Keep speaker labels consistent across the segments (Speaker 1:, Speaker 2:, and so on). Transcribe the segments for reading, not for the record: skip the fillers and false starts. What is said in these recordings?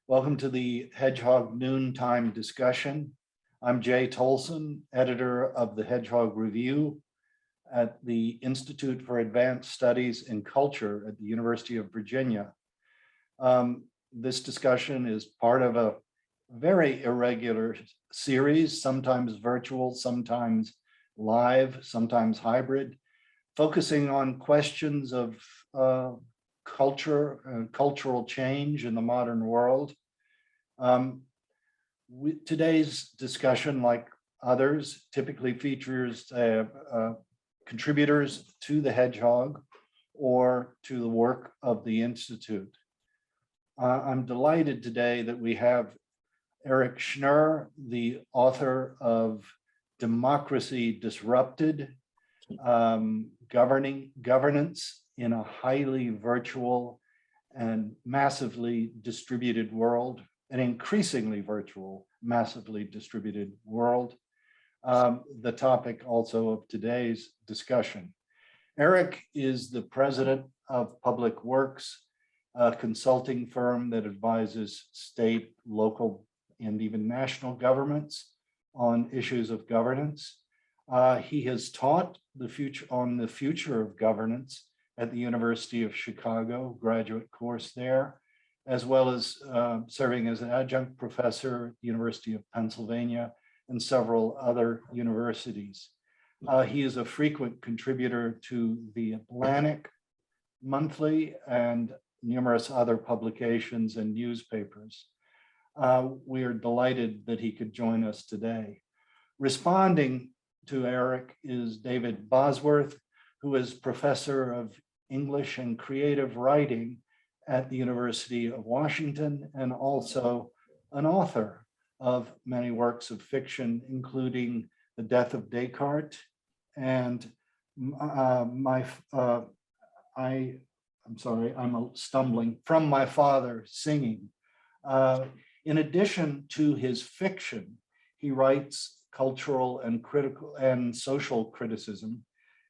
Speaker 1: Welcome to the Hedgehog Noontime Discussion. I'm Jay Tolson, editor of the Hedgehog Review at the Institute for Advanced Studies in Culture at the University of Virginia. This discussion is part of a very irregular series, sometimes virtual, sometimes live, sometimes hybrid, focusing on questions of cultural change in the modern world. Today's discussion, like others, typically features contributors to the Hedgehog or to the work of the Institute. I'm delighted today that we have Eric Schnurer, the author of Democracy Disrupted, Governance in a Highly Virtual and Massively Distributed World, an increasingly virtual, massively distributed world, the topic also of today's discussion. Eric is the president of Public Works, a consulting firm that advises state, local, and even national governments on issues of governance. He has taught the future of governance at the University of Chicago, graduate course there, as well as serving as an adjunct professor at the University of Pennsylvania and several other universities. He is a frequent contributor to The Atlantic Monthly and numerous other publications and newspapers. We are delighted that he could join us today. Responding to Eric is David Bosworth, who is professor of English and creative writing at the University of Washington and also an author of many works of fiction, including The Death of Descartes and From My Father Singing. In addition to his fiction, he writes cultural and critical and social criticism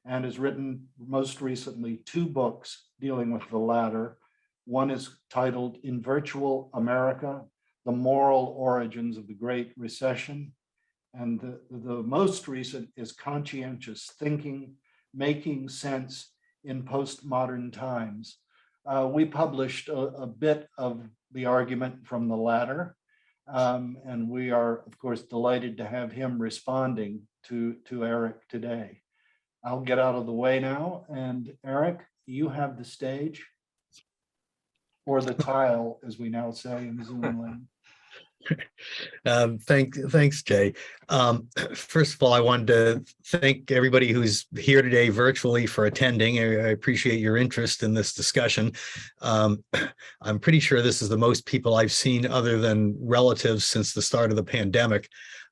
Speaker 1: and has written most recently 2 books dealing with the latter. One is titled In Virtual America, The Moral Origins of the Great Recession. And the most recent is Conscientious Thinking, Making Sense in Postmodern Times. We published a bit of the argument from the latter. And we are, of course, delighted to have him responding to Eric today. I'll get out of the way now. And Eric, you have the stage, or the tile, as we now say in Zoom land.
Speaker 2: Thanks, Jay. First of all, I wanted to thank everybody who's here today virtually for attending. I appreciate your interest in this discussion. I'm pretty sure this is the most people I've seen other than relatives since the start of the pandemic.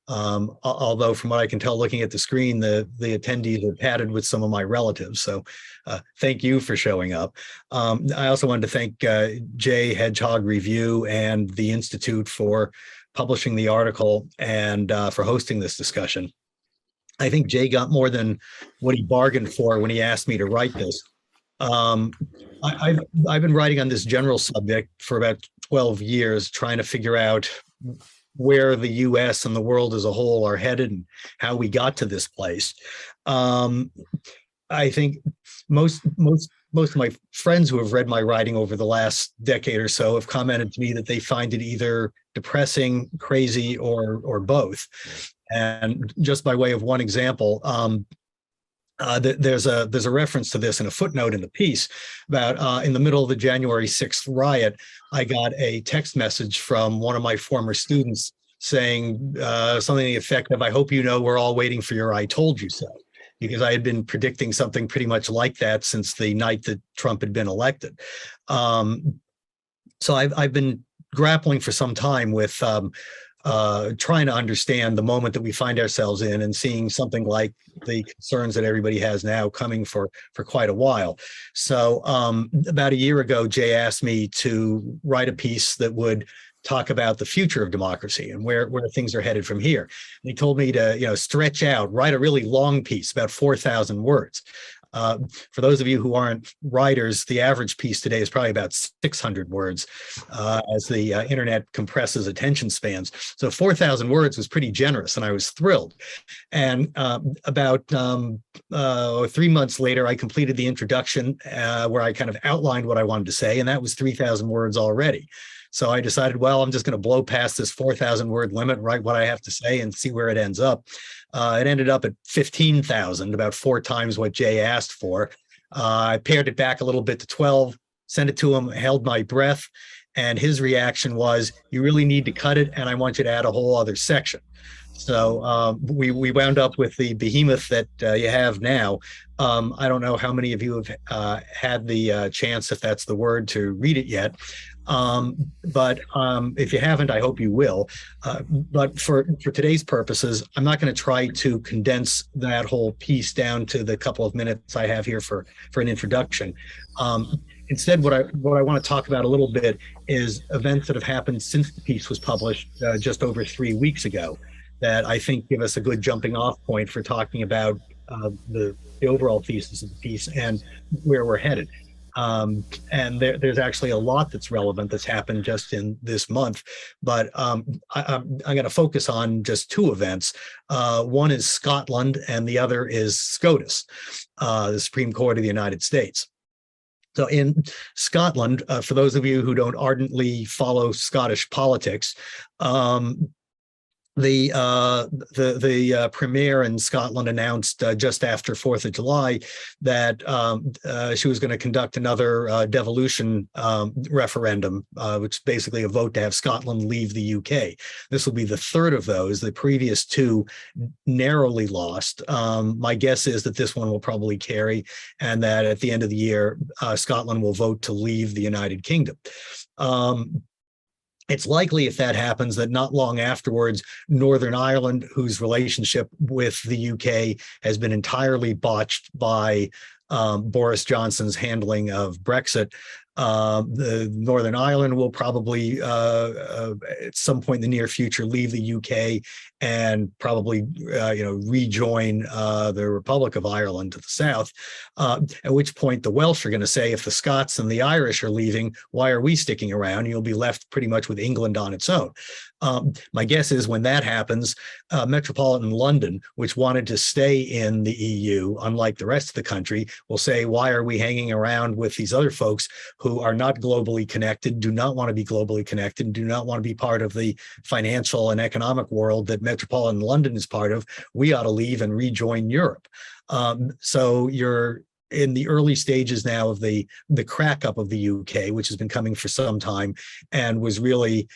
Speaker 2: Although from what I can tell looking at the screen, the attendees are padded with some of my relatives. So thank you for showing up. I also wanted to thank Jay, Hedgehog Review, and the Institute for publishing the article and for hosting this discussion. I think Jay got more than what he bargained for when he asked me to write this. I've been writing on this general subject for about 12 years, trying to figure out where the US and the world as a whole are headed and how we got to this place. I think most of my friends who have read my writing over the last decade or so have commented to me that they find it either depressing, crazy, or both. And just by way of one example, there's a reference to this in a footnote in the piece about in the middle of the January 6th riot, I got a text message from one of my former students saying something to the effect of, I hope you know we're all waiting for your I told you so, because I had been predicting something pretty much like that since the night that Trump had been elected. So I've been grappling for some time with trying to understand the moment that we find ourselves in and seeing something like the concerns that everybody has now coming for quite a while. So about a year ago, Jay asked me to write a piece that would talk about the future of democracy and where things are headed from here. And he told me to stretch out, write a really long piece, about 4,000 words. For those of you who aren't writers, the average piece today is probably about 600 words as the internet compresses attention spans. So 4,000 words was pretty generous, and I was thrilled. And about 3 months later, I completed the introduction where I kind of outlined what I wanted to say, and that was 3,000 words already. So I decided, well, I'm just going to blow past this 4,000 word limit, write what I have to say, and see where it ends up. It ended up at 15,000, about 4 times what Jay asked for. I pared it back a little bit to 12, sent it to him, held my breath, and his reaction was, "You really need to cut it, and I want you to add a whole other section." So we wound up with the behemoth that you have now. I don't know how many of you have had the chance, if that's the word, to read it yet. But if you haven't, I hope you will. But for today's purposes, I'm not going to try to condense that whole piece down to the couple of minutes I have here for an introduction. Instead, what I want to talk about a little bit is events that have happened since the piece was published just over 3 weeks ago, that I think give us a good jumping off point for talking about the overall thesis of the piece and where we're headed. And there's actually a lot that's relevant that's happened just in this month, but I'm going to focus on just 2 events. One is Scotland, and the other is SCOTUS, the Supreme Court of the United States. So in Scotland, for those of you who don't ardently follow Scottish politics, the premier in Scotland announced just after 4th of July that she was going to conduct another devolution referendum, which is basically a vote to have Scotland leave the UK. This will be the 3rd of those. The previous 2 narrowly lost. My guess is that this one will probably carry, and that at the end of the year, Scotland will vote to leave the United Kingdom. It's likely, if that happens, that not long afterwards, Northern Ireland, whose relationship with the UK has been entirely botched by Boris Johnson's handling of Brexit, the Northern Ireland will probably at some point in the near future leave the UK and probably rejoin the Republic of Ireland to the south, at which point the Welsh are going to say, if the Scots and the Irish are leaving, why are we sticking around? You'll be left pretty much with England on its own. My guess is when that happens, metropolitan London, which wanted to stay in the EU, unlike the rest of the country, will say, why are we hanging around with these other folks who are not globally connected, do not want to be globally connected, do not want to be part of the financial and economic world that metropolitan London is part of? We ought to leave and rejoin Europe. So you're in the early stages now of the crack up of the UK, which has been coming for some time and was really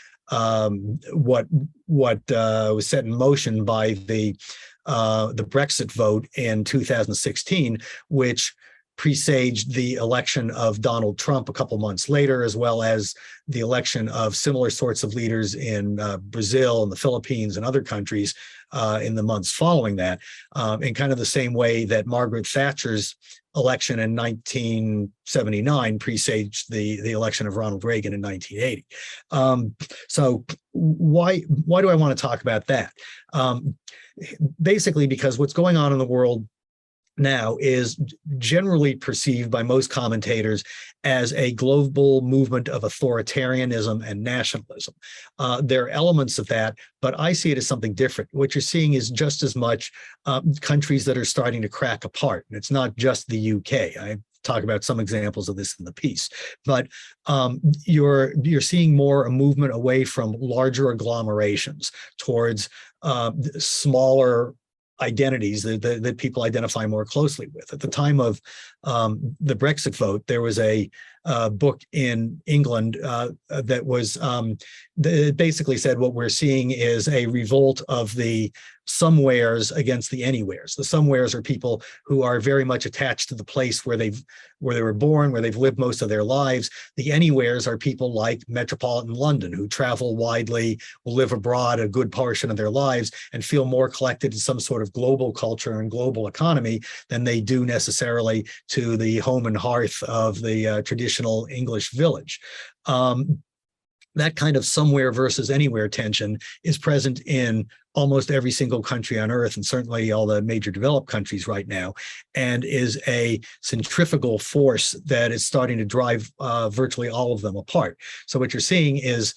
Speaker 2: what was set in motion by the Brexit vote in 2016, which presaged the election of Donald Trump a couple months later, as well as the election of similar sorts of leaders in Brazil and the Philippines and other countries in the months following that, in kind of the same way that Margaret Thatcher's election in 1979 presaged the election of Ronald Reagan in 1980. So why do I want to talk about that? Basically, because what's going on in the world now is generally perceived by most commentators as a global movement of authoritarianism and nationalism. There are elements of that, but I see it as something different. What you're seeing is just as much countries that are starting to crack apart. And it's not just the UK. I talk about some examples of this in the piece, but you're seeing more a movement away from larger agglomerations towards smaller identities that people identify more closely with. At the time of the Brexit vote, there was a book in England that was that basically said what we're seeing is a revolt of the somewheres against the anywheres. The somewheres are people who are very much attached to the place where they were born, where they've lived most of their lives. The anywheres are people like metropolitan London, who travel widely, will live abroad a good portion of their lives, and feel more collected to some sort of global culture and global economy than they do necessarily to the home and hearth of the traditional English village. that kind of somewhere versus anywhere tension is present in almost every single country on earth, and certainly all the major developed countries right now, and is a centrifugal force that is starting to drive virtually all of them apart. So what you're seeing is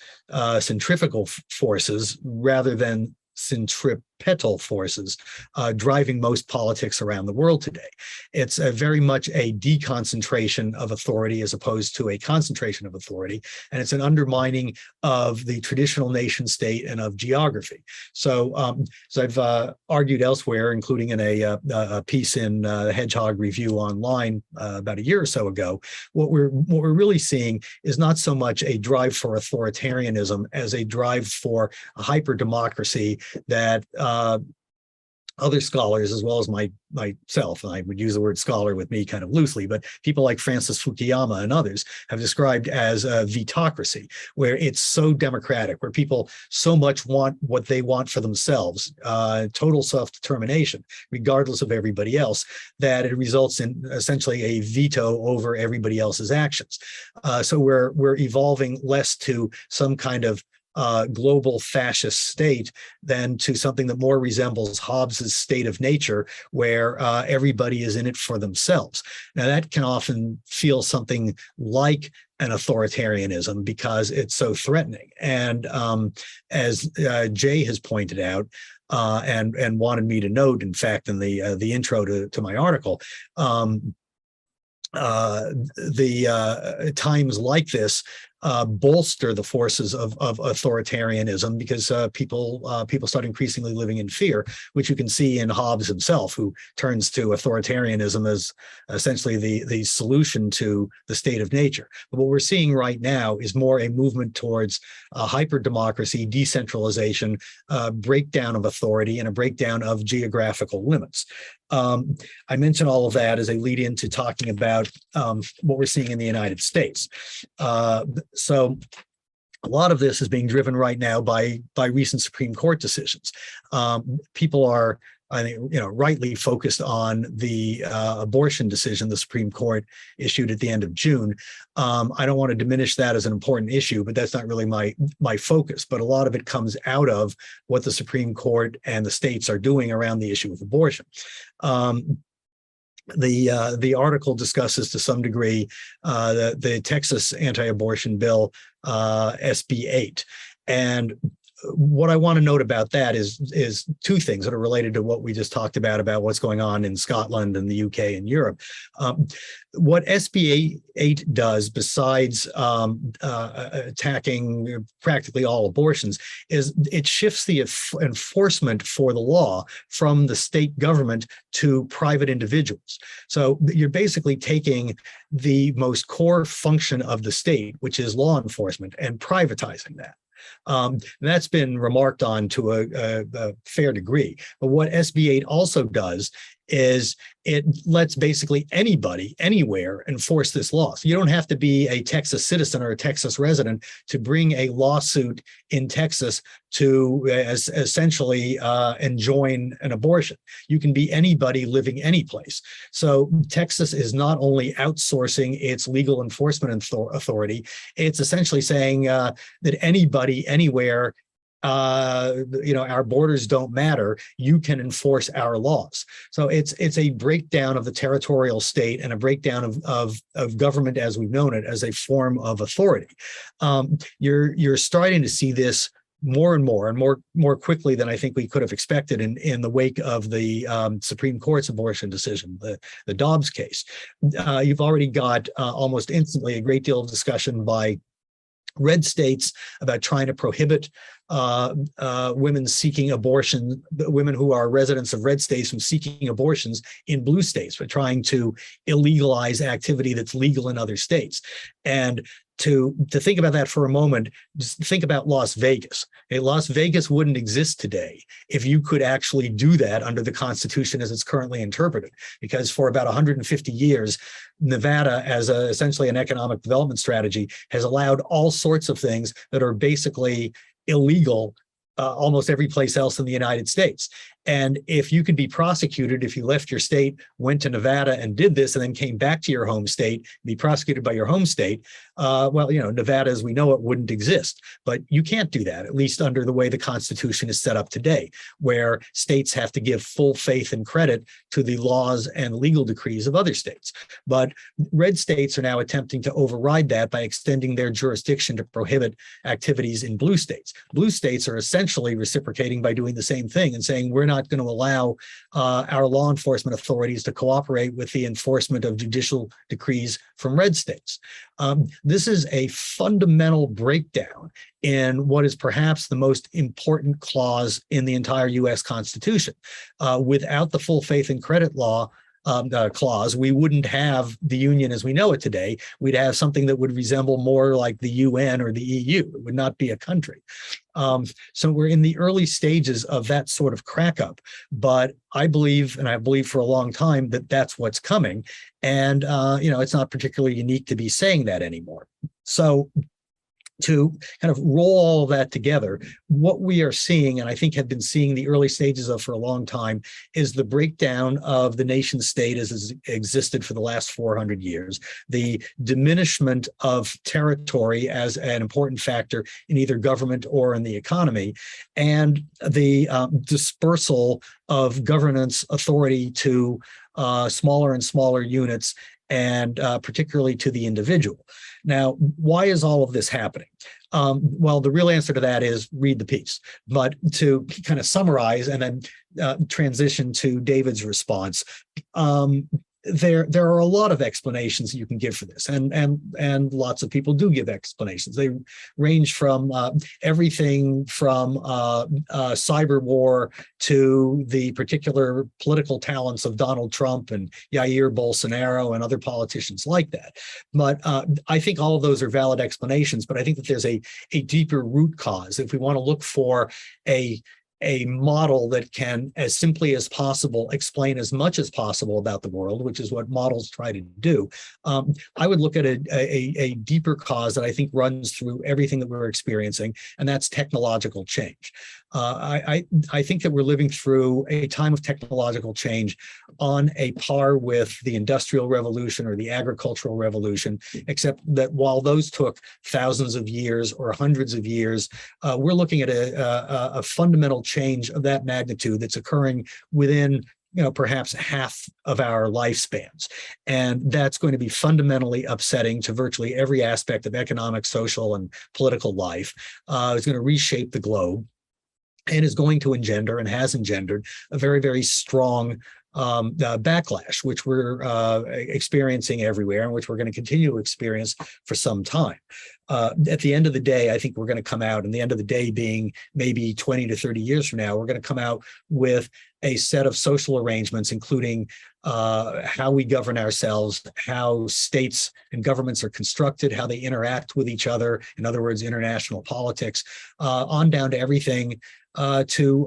Speaker 2: centrifugal forces rather than centripetal forces driving most politics around the world today. It's very much a deconcentration of authority as opposed to a concentration of authority, and it's an undermining of the traditional nation state and of geography. So, I've argued elsewhere, including in a piece in the Hedgehog Review online about a year or so ago, what we're really seeing is not so much a drive for authoritarianism as a drive for a hyper democracy that other scholars, as well as myself, and I would use the word scholar with me kind of loosely, but people like Francis Fukuyama and others have described as a vetocracy, where it's so democratic, where people so much want what they want for themselves, total self-determination, regardless of everybody else, that it results in essentially a veto over everybody else's actions. So we're evolving less to some kind of global fascist state than to something that more resembles Hobbes's state of nature, where everybody is in it for themselves. Now, that can often feel something like an authoritarianism because it's so threatening. And as Jay has pointed out, and wanted me to note, in fact, in the intro to my article, times like this bolster the forces of authoritarianism, because people start increasingly living in fear, which you can see in Hobbes himself, who turns to authoritarianism as essentially the solution to the state of nature. But what we're seeing right now is more a movement towards hyper-democracy, decentralization, breakdown of authority, and a breakdown of geographical limits. I mention all of that as a lead into talking about what we're seeing in the United States. So a lot of this is being driven right now by recent Supreme Court decisions. People are, I think, rightly focused on the abortion decision the Supreme Court issued at the end of June. I don't want to diminish that as an important issue, but that's not really my focus. But a lot of it comes out of what the Supreme Court and the states are doing around the issue of abortion. The article discusses to some degree the Texas anti-abortion bill, SB 8, and what I want to note about that is two things that are related to what we just talked about what's going on in Scotland and the UK and Europe. What SB 8 does, besides attacking practically all abortions, is it shifts the enforcement for the law from the state government to private individuals. So you're basically taking the most core function of the state, which is law enforcement, and privatizing that. That's been remarked on to a fair degree. But what SB 8 also does is it lets basically anybody, anywhere, enforce this law. So you don't have to be a Texas citizen or a Texas resident to bring a lawsuit in Texas to essentially enjoin an abortion. You can be anybody living any place. So Texas is not only outsourcing its legal enforcement authority, it's essentially saying that anybody, anywhere, our borders don't matter. You can enforce our laws. So it's a breakdown of the territorial state and a breakdown of government as we've known it as a form of authority. You're starting to see this more and more quickly than I think we could have expected in the wake of the Supreme Court's abortion decision, the Dobbs case. You've already got almost instantly a great deal of discussion by red states about trying to prohibit women seeking abortion, women who are residents of red states from seeking abortions in blue states, but trying to illegalize activity that's legal in other states. And to think about that for a moment, just think about Las Vegas. Las Vegas wouldn't exist today if you could actually do that under the Constitution as it's currently interpreted, because for about 150 years, Nevada, as essentially an economic development strategy, has allowed all sorts of things that are basically illegal almost every place else in the United States. And if you could be prosecuted if you left your state, went to Nevada and did this, and then came back to your home state, be prosecuted by your home state, well, Nevada as we know it wouldn't exist. But you can't do that, at least under the way the Constitution is set up today, where states have to give full faith and credit to the laws and legal decrees of other states. But red states are now attempting to override that by extending their jurisdiction to prohibit activities in blue states. Blue states are essentially reciprocating by doing the same thing and saying, we're not going to allow our law enforcement authorities to cooperate with the enforcement of judicial decrees from red states. This is a fundamental breakdown in what is perhaps the most important clause in the entire U.S. Constitution. Without the full faith and credit law clause, we wouldn't have the Union as we know it today. We'd have something that would resemble more like the UN or the EU. It would not be a country. So we're in the early stages of that sort of crack up. But I believe, and I believe for a long time, that that's what's coming. And, it's not particularly unique to be saying that anymore. So to kind of roll all of that together, what we are seeing, and I think have been seeing the early stages of for a long time, is the breakdown of the nation state as it's existed for the last 400 years, the diminishment of territory as an important factor in either government or in the economy, and the dispersal of governance authority to smaller and smaller units, and particularly to the individual. Now, why is all of this happening? Well, the real answer to that is read the piece. But to kind of summarize and then transition to David's response, there are a lot of explanations you can give for this, and lots of people do give explanations. They range from everything from cyber war to the particular political talents of Donald Trump and Jair Bolsonaro and other politicians like that. But I think all of those are valid explanations, but I think that there's a deeper root cause. If we want to look for a model that can, as simply as possible, explain as much as possible about the world, which is what models try to do, I would look at a deeper cause that I think runs through everything that we're experiencing, and that's technological change. I think that we're living through a time of technological change on a par with the Industrial Revolution or the Agricultural Revolution, except that while those took thousands of years or hundreds of years, we're looking at a fundamental change of that magnitude that's occurring within perhaps half of our lifespans. And that's going to be fundamentally upsetting to virtually every aspect of economic, social, and political life. It's going to reshape the globe, and is going to engender and has engendered a very, very strong backlash, which we're experiencing everywhere and which we're going to continue to experience for some time. At the end of the day, I think we're going to come out, and the end of the day being maybe 20 to 30 years from now, we're going to come out with a set of social arrangements, including how we govern ourselves, how states and governments are constructed, how they interact with each other, in other words, international politics, on down to everything to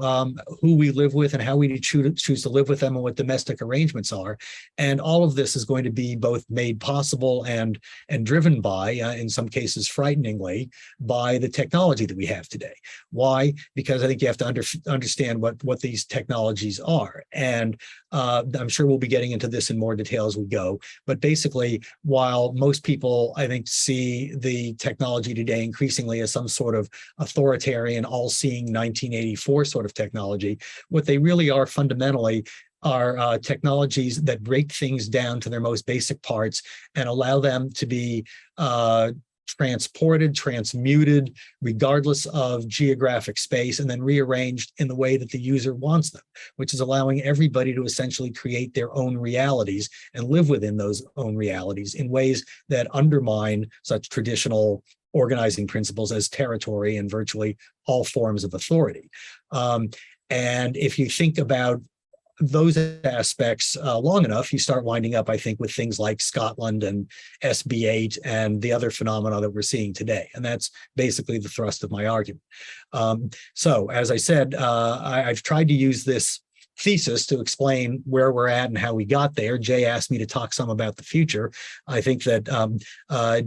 Speaker 2: who we live with and how we choose to live with them and what domestic arrangements are. And all of this is going to be both made possible and driven by, in some cases frighteningly, by the technology that we have today. Why? Because I think you have to understand what these technologies are. And I'm sure we'll be getting into this in more detail as we go. But basically, while most people, I think, see the technology today increasingly as some sort of authoritarian, all-seeing 1984 sort of technology, what they really are fundamentally are technologies that break things down to their most basic parts and allow them to be transported, transmuted, regardless of geographic space, and then rearranged in the way that the user wants them, which is allowing everybody to essentially create their own realities and live within those own realities in ways that undermine such traditional organizing principles as territory and virtually all forms of authority. And if you think about those aspects long enough, you start winding up, I think, with things like Scotland and SB8 and the other phenomena that we're seeing today. And that's basically the thrust of my argument. So, as I said, I've tried to use this thesis to explain where we're at and how we got there. Jay asked me to talk some about the future. I think that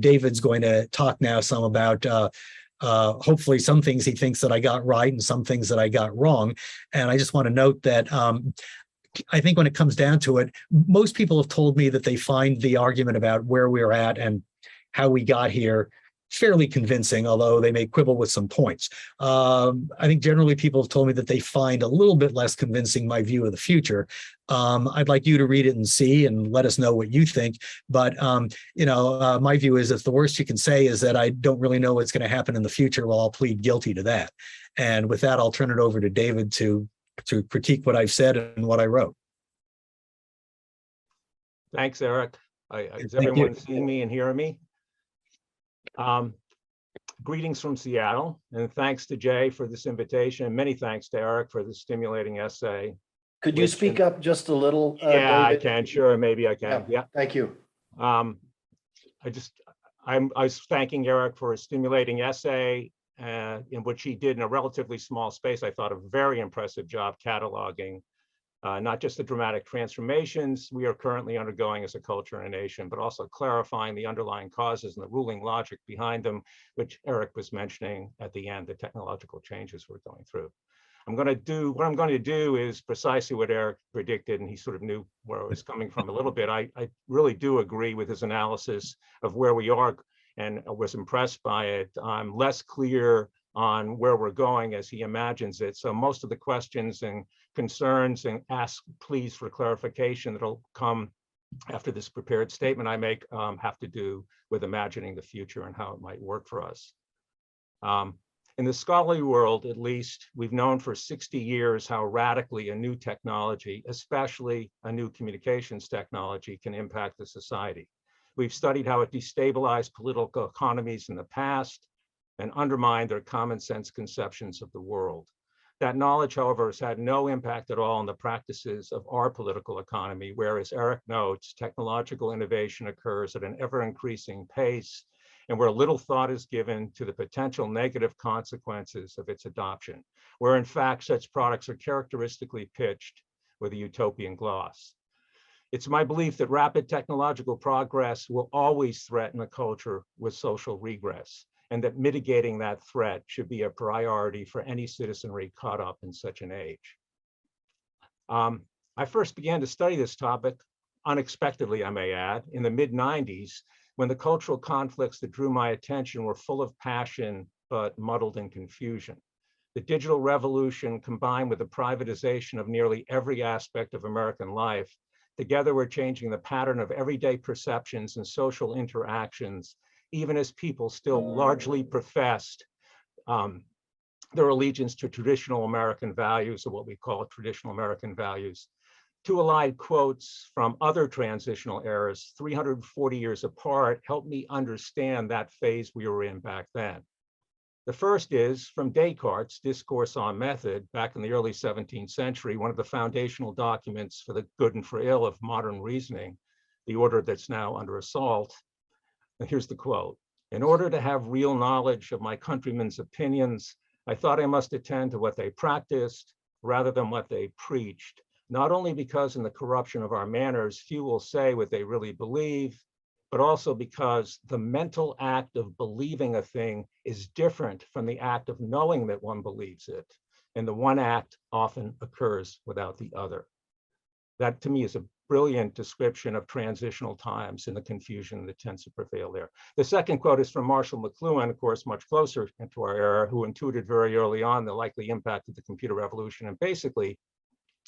Speaker 2: David's going to talk now some about Hopefully some things he thinks that I got right and some things that I got wrong. And I just want to note that I think when it comes down to it, most people have told me that they find the argument about where we're at and how we got here fairly convincing, although they may quibble with some points. I think generally people have told me that they find a little bit less convincing my view of the future. I'd like you to read it and see and let us know what you think. But, my view is if the worst you can say is that I don't really know what's going to happen in the future, well, I'll plead guilty to that. And with that, I'll turn it over to David to critique what I've said and what I wrote.
Speaker 3: Thanks, Eric. Is
Speaker 2: Thank
Speaker 3: everyone
Speaker 2: you.
Speaker 3: seeing me and hearing me? Greetings from Seattle, and thanks to Jay for this invitation. Many thanks to Eric for this stimulating essay.
Speaker 1: Could you speak up just a little,
Speaker 3: Yeah, I
Speaker 1: David?
Speaker 3: can. Sure, maybe I can. Yeah.
Speaker 1: Thank you.
Speaker 3: I was thanking Eric for a stimulating essay in which he did in a relatively small space. I thought a very impressive job cataloging not just the dramatic transformations we are currently undergoing as a culture and a nation, but also clarifying the underlying causes and the ruling logic behind them, which Eric was mentioning at the end, the technological changes we're going through. What I'm going to do is precisely what Eric predicted, and he sort of knew where I was coming from a little bit. I really do agree with his analysis of where we are and was impressed by it. I'm less clear on where we're going as he imagines it. So most of the questions and concerns and ask please for clarification that'll come after this prepared statement I make have to do with imagining the future and how it might work for us. In the scholarly world, at least, we've known for 60 years how radically a new technology, especially a new communications technology, can impact the society. We've studied how it destabilized political economies in the past and undermined their common sense conceptions of the world. That knowledge, however, has had no impact at all on the practices of our political economy, where, as Eric notes, technological innovation occurs at an ever-increasing pace and where little thought is given to the potential negative consequences of its adoption, where in fact such products are characteristically pitched with a utopian gloss. It's my belief that rapid technological progress will always threaten a culture with social regress, and that mitigating that threat should be a priority for any citizenry caught up in such an age. I first began to study this topic unexpectedly, I may add, in the mid-90s, when the cultural conflicts that drew my attention were full of passion, but muddled in confusion. The digital revolution, combined with the privatization of nearly every aspect of American life, together were changing the pattern of everyday perceptions and social interactions, even as people still largely professed their allegiance to traditional American values, or what we call traditional American values. Two allied quotes from other transitional eras, 340 years apart, helped me understand that phase we were in back then. The first is from Descartes' Discourse on Method, back in the early 17th century, one of the foundational documents for the good and for ill of modern reasoning, the order that's now under assault. And here's the quote: "In order to have real knowledge of my countrymen's opinions, I thought I must attend to what they practiced rather than what they preached, not only because in the corruption of our manners, few will say what they really believe, but also because the mental act of believing a thing is different from the act of knowing that one believes it, and the one act often occurs without the other." That to me is a brilliant description of transitional times and the confusion that tends to prevail there. The second quote is from Marshall McLuhan, of course, much closer into our era, who intuited very early on the likely impact of the computer revolution, and basically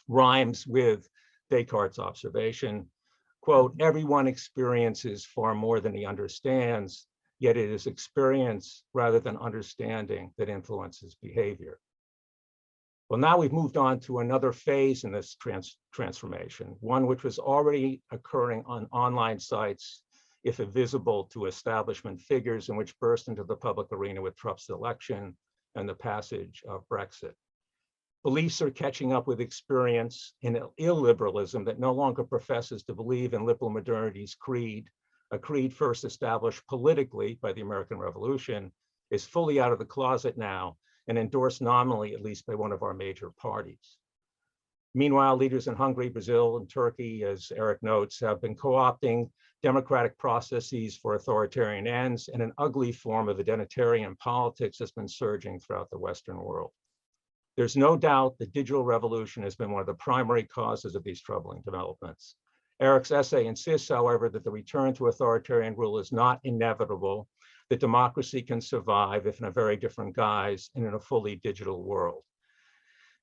Speaker 3: rhymes with Descartes' observation, quote, "Everyone experiences far more than he understands, yet it is experience rather than understanding that influences behavior." Well, now we've moved on to another phase in this transformation, one which was already occurring on online sites, if visible to establishment figures, and which burst into the public arena with Trump's election and the passage of Brexit. Beliefs are catching up with experience in illiberalism that no longer professes to believe in liberal modernity's creed, a creed first established politically by the American Revolution, is fully out of the closet now and endorsed nominally, at least by one of our major parties. Meanwhile, leaders in Hungary, Brazil, and Turkey, as Eric notes, have been co-opting democratic processes for authoritarian ends, and an ugly form of identitarian politics has been surging throughout the Western world. There's no doubt the digital revolution has been one of the primary causes of these troubling developments. Eric's essay insists, however, that the return to authoritarian rule is not inevitable, that democracy can survive, if in a very different guise, and in a fully digital world.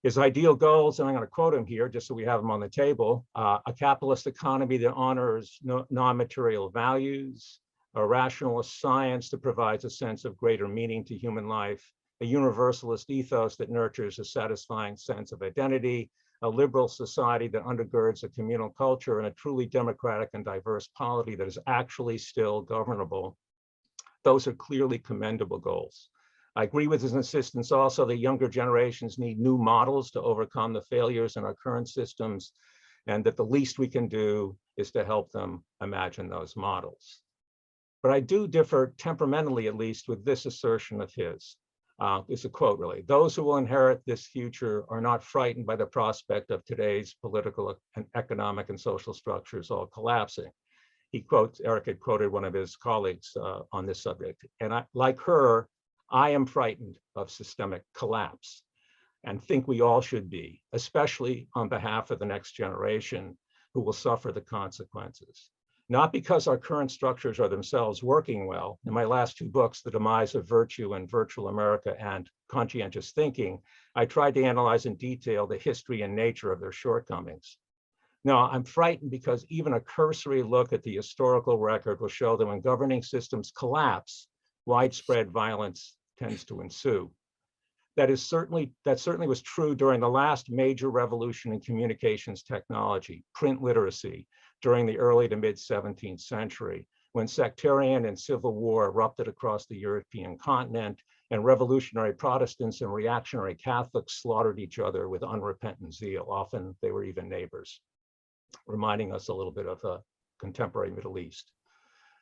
Speaker 3: His ideal goals, and I'm going to quote him here just so we have them on the table, a capitalist economy that honors non-material values, a rationalist science that provides a sense of greater meaning to human life, a universalist ethos that nurtures a satisfying sense of identity, a liberal society that undergirds a communal culture, and a truly democratic and diverse polity that is actually still governable. Those are clearly commendable goals. I agree with his insistence also that younger generations need new models to overcome the failures in our current systems, and that the least we can do is to help them imagine those models. But I do differ temperamentally, at least, with this assertion of his. It's a quote, really. Those who will inherit this future are not frightened by the prospect of today's political and economic and social structures all collapsing. He quotes, Eric had quoted one of his colleagues on this subject. And like her, I am frightened of systemic collapse and think we all should be, especially on behalf of the next generation who will suffer the consequences. Not because our current structures are themselves working well. In my last two books, The Demise of Virtue and Virtual America and Conscientious Thinking, I tried to analyze in detail the history and nature of their shortcomings. No, I'm frightened because even a cursory look at the historical record will show that when governing systems collapse, widespread violence tends to ensue. That certainly was true during the last major revolution in communications technology, print literacy, during the early to mid 17th century, when sectarian and civil war erupted across the European continent, and revolutionary Protestants and reactionary Catholics slaughtered each other with unrepentant zeal. Often they were even neighbors, reminding us a little bit of the contemporary Middle East.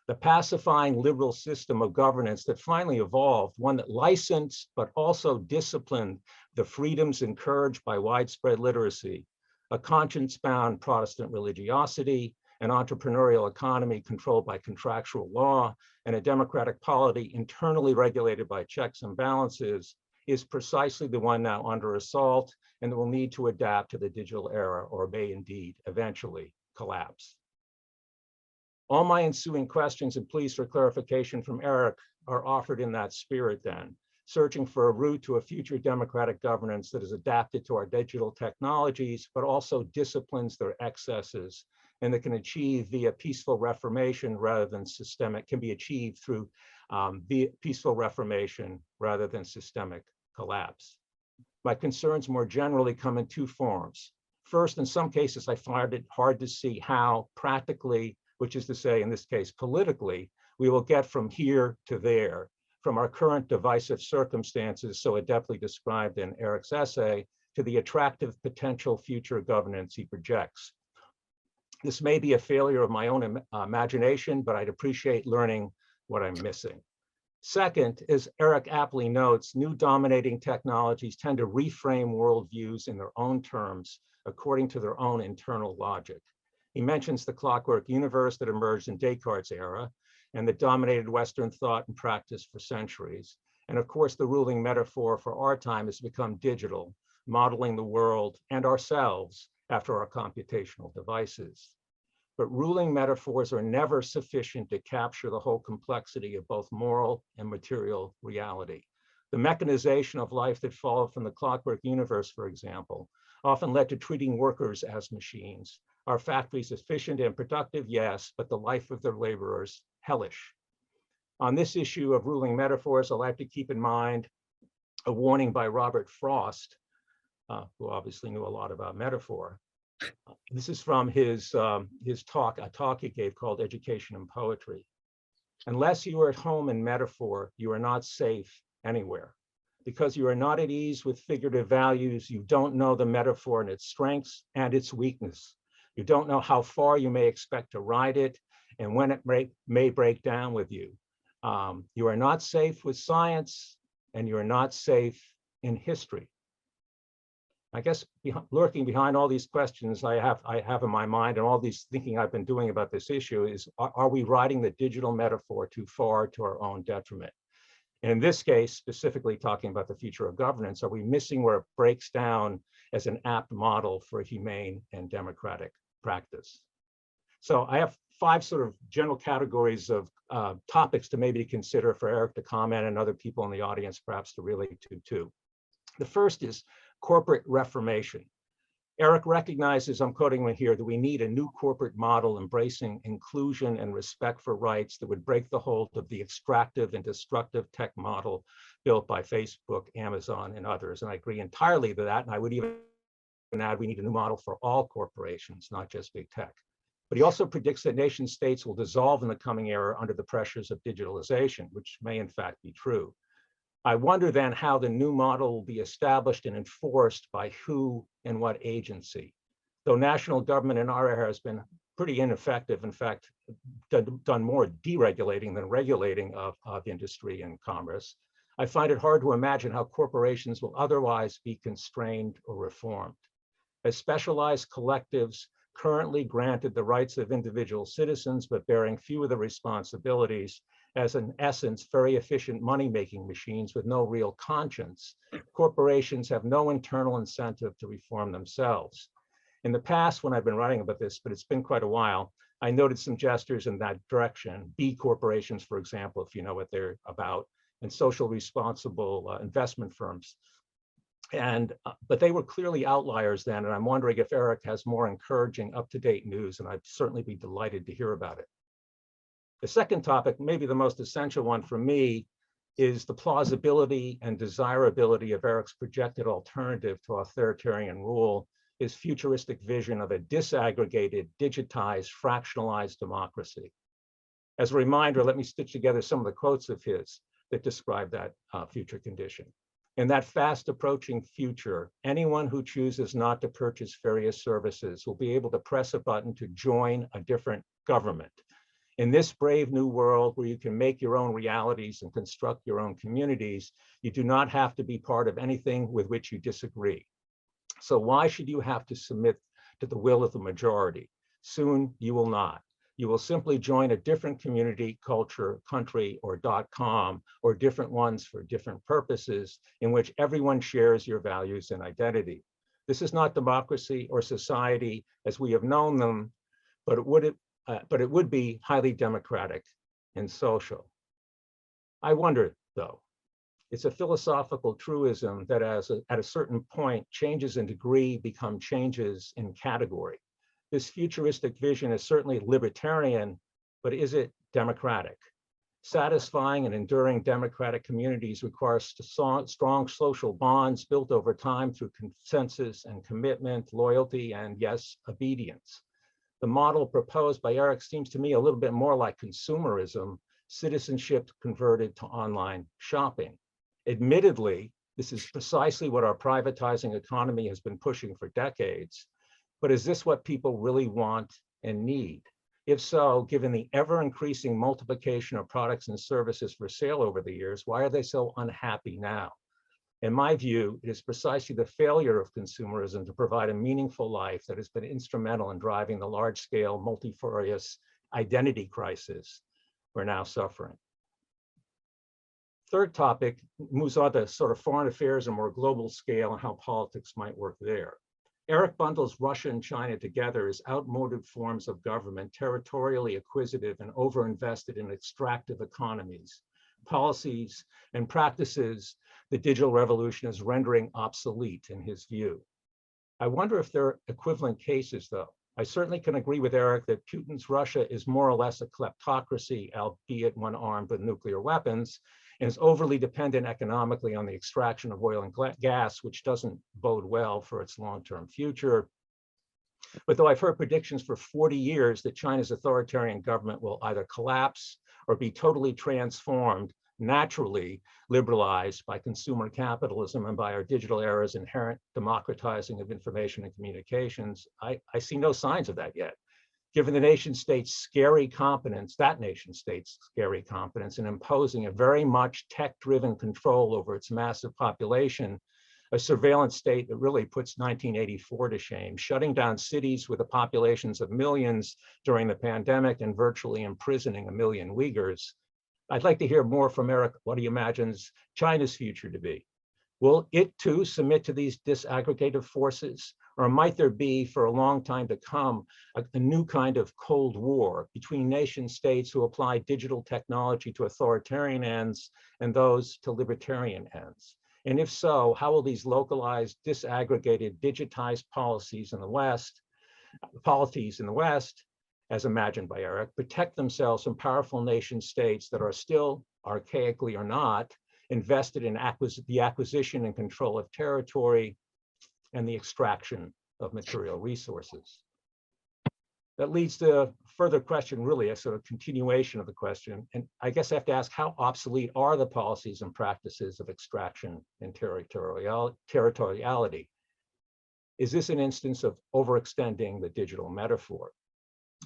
Speaker 3: The pacifying liberal system of governance that finally evolved, one that licensed but also disciplined the freedoms encouraged by widespread literacy, a conscience-bound Protestant religiosity, an entrepreneurial economy controlled by contractual law, and a democratic polity internally regulated by checks and balances, is precisely the one now under assault and that will need to adapt to the digital era, or may indeed eventually collapse. All my ensuing questions and pleas for clarification from Eric are offered in that spirit then, searching for a route to a future democratic governance that is adapted to our digital technologies, but also disciplines their excesses, and that can achieve via peaceful reformation rather than systemic, can be achieved through via peaceful reformation rather than systemic collapse. My concerns more generally come in two forms. First, in some cases, I find it hard to see how practically, which is to say, in this case, politically, we will get from here to there, from our current divisive circumstances so adeptly described in Eric's essay, to the attractive potential future governance he projects. This may be a failure of my own imagination, but I'd appreciate learning what I'm missing. Second, as Eric aptly notes, new dominating technologies tend to reframe worldviews in their own terms, according to their own internal logic. He mentions the clockwork universe that emerged in Descartes' era and that dominated Western thought and practice for centuries. And of course, the ruling metaphor for our time has become digital, modeling the world and ourselves after our computational devices. But ruling metaphors are never sufficient to capture the whole complexity of both moral and material reality. The mechanization of life that followed from the clockwork universe, for example, often led to treating workers as machines. Our factories efficient and productive, yes, but the life of their laborers, hellish. On this issue of ruling metaphors, I'll have to keep in mind a warning by Robert Frost, who obviously knew a lot about metaphor. This is from his talk, a talk he gave called Education and Poetry. Unless you are at home in metaphor, you are not safe anywhere. Because you are not at ease with figurative values, you don't know the metaphor and its strengths and its weakness. You don't know how far you may expect to ride it and when it may break down with you. You are not safe with science and you are not safe in history. I guess lurking behind all these questions I have in my mind and all these thinking I've been doing about this issue is, are we riding the digital metaphor too far to our own detriment? And in this case, specifically talking about the future of governance, are we missing where it breaks down as an apt model for a humane and democratic practice? So I have 5 sort of general categories of topics to maybe consider for Eric to comment and other people in the audience perhaps to relate to too. The first is corporate reformation. Eric recognizes, I'm quoting him here, that we need a new corporate model embracing inclusion and respect for rights that would break the hold of the extractive and destructive tech model built by Facebook, Amazon, and others. And I agree entirely to that. And I would even add we need a new model for all corporations, not just big tech. But he also predicts that nation states will dissolve in the coming era under the pressures of digitalization, which may in fact be true. I wonder then how the new model will be established and enforced by who and what agency. Though national government in our era has been pretty ineffective, in fact, done more deregulating than regulating of industry and commerce, I find it hard to imagine how corporations will otherwise be constrained or reformed. As specialized collectives currently granted the rights of individual citizens, but bearing few of the responsibilities, as in essence, very efficient money-making machines with no real conscience, corporations have no internal incentive to reform themselves. In the past, when I've been writing about this, but it's been quite a while, I noted some gestures in that direction. B corporations, for example, if you know what they're about, and social responsible investment firms. But they were clearly outliers then, and I'm wondering if Eric has more encouraging, up-to-date news, and I'd certainly be delighted to hear about it. The second topic, maybe the most essential one for me, is the plausibility and desirability of Eric's projected alternative to authoritarian rule, his futuristic vision of a disaggregated, digitized, fractionalized democracy. As a reminder, let me stitch together some of the quotes of his that describe that future condition. In that fast approaching future, anyone who chooses not to purchase various services will be able to press a button to join a different government. In this brave new world where you can make your own realities and construct your own communities, you do not have to be part of anything with which you disagree. So why should you have to submit to the will of the majority? Soon you will not. You will simply join a different community, culture, country, or .com, or different ones for different purposes in which everyone shares your values and identity. This is not democracy or society as we have known them, but it would be highly democratic and social. I wonder, though, it's a philosophical truism that at a certain point, changes in degree become changes in category. This futuristic vision is certainly libertarian, but is it democratic? Satisfying and enduring democratic communities requires strong social bonds built over time through consensus and commitment, loyalty, and yes, obedience. The model proposed by Eric seems to me a little bit more like consumerism, citizenship converted to online shopping. Admittedly, this is precisely what our privatizing economy has been pushing for decades. But is this what people really want and need? If so, given the ever-increasing multiplication of products and services for sale over the years, why are they so unhappy now? In my view, it is precisely the failure of consumerism to provide a meaningful life that has been instrumental in driving the large-scale, multifarious identity crisis we're now suffering. Third topic moves on to sort of foreign affairs and more global scale and how politics might work there. Eric bundles Russia and China together as outmoded forms of government, territorially acquisitive and overinvested in extractive economies, policies, and practices the digital revolution is rendering obsolete in his view. I wonder if there are equivalent cases, though. I certainly can agree with Eric that Putin's Russia is more or less a kleptocracy, albeit one armed with nuclear weapons, and is overly dependent economically on the extraction of oil and gas, which doesn't bode well for its long-term future. But though I've heard predictions for 40 years that China's authoritarian government will either collapse or be totally transformed, naturally liberalized by consumer capitalism and by our digital era's inherent democratizing of information and communications, I see no signs of that yet. Given the nation state's scary competence, that nation state's scary competence in imposing a very much tech-driven control over its massive population, a surveillance state that really puts 1984 to shame, shutting down cities with the populations of millions during the pandemic and virtually imprisoning 1 million Uyghurs. I'd like to hear more from Eric what he imagines China's future to be. Will it too submit to these disaggregative forces? Or might there be, for a long time to come, a new kind of Cold War between nation states who apply digital technology to authoritarian ends and those to libertarian ends? And if so, how will these localized, disaggregated, digitized policies in the West, as imagined by Eric, protect themselves from powerful nation states that are still, archaically or not, invested in the acquisition and control of territory and the extraction of material resources? That leads to a further question, really a sort of continuation of the question. And I guess I have to ask, how obsolete are the policies and practices of extraction and territoriality? Is this an instance of overextending the digital metaphor?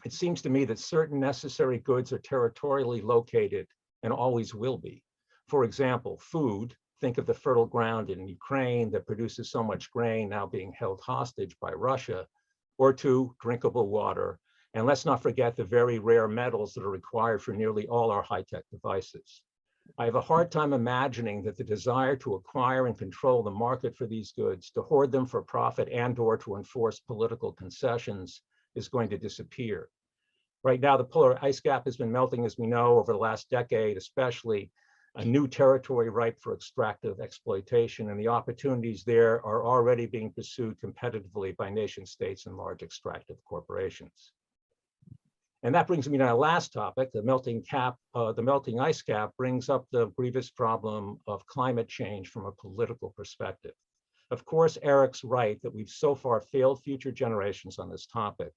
Speaker 3: It seems to me that certain necessary goods are territorially located and always will be. For example, food, think of the fertile ground in Ukraine that produces so much grain now being held hostage by Russia, or two, drinkable water. And let's not forget the very rare metals that are required for nearly all our high-tech devices. I have a hard time imagining that the desire to acquire and control the market for these goods, to hoard them for profit and/or to enforce political concessions is going to disappear. Right now, the polar ice cap has been melting, as we know, over the last decade, especially a new territory ripe for extractive exploitation, and the opportunities there are already being pursued competitively by nation states and large extractive corporations. And that brings me to our last topic, the melting ice cap brings up the grievous problem of climate change from a political perspective. Of course, Eric's right that we've so far failed future generations on this topic,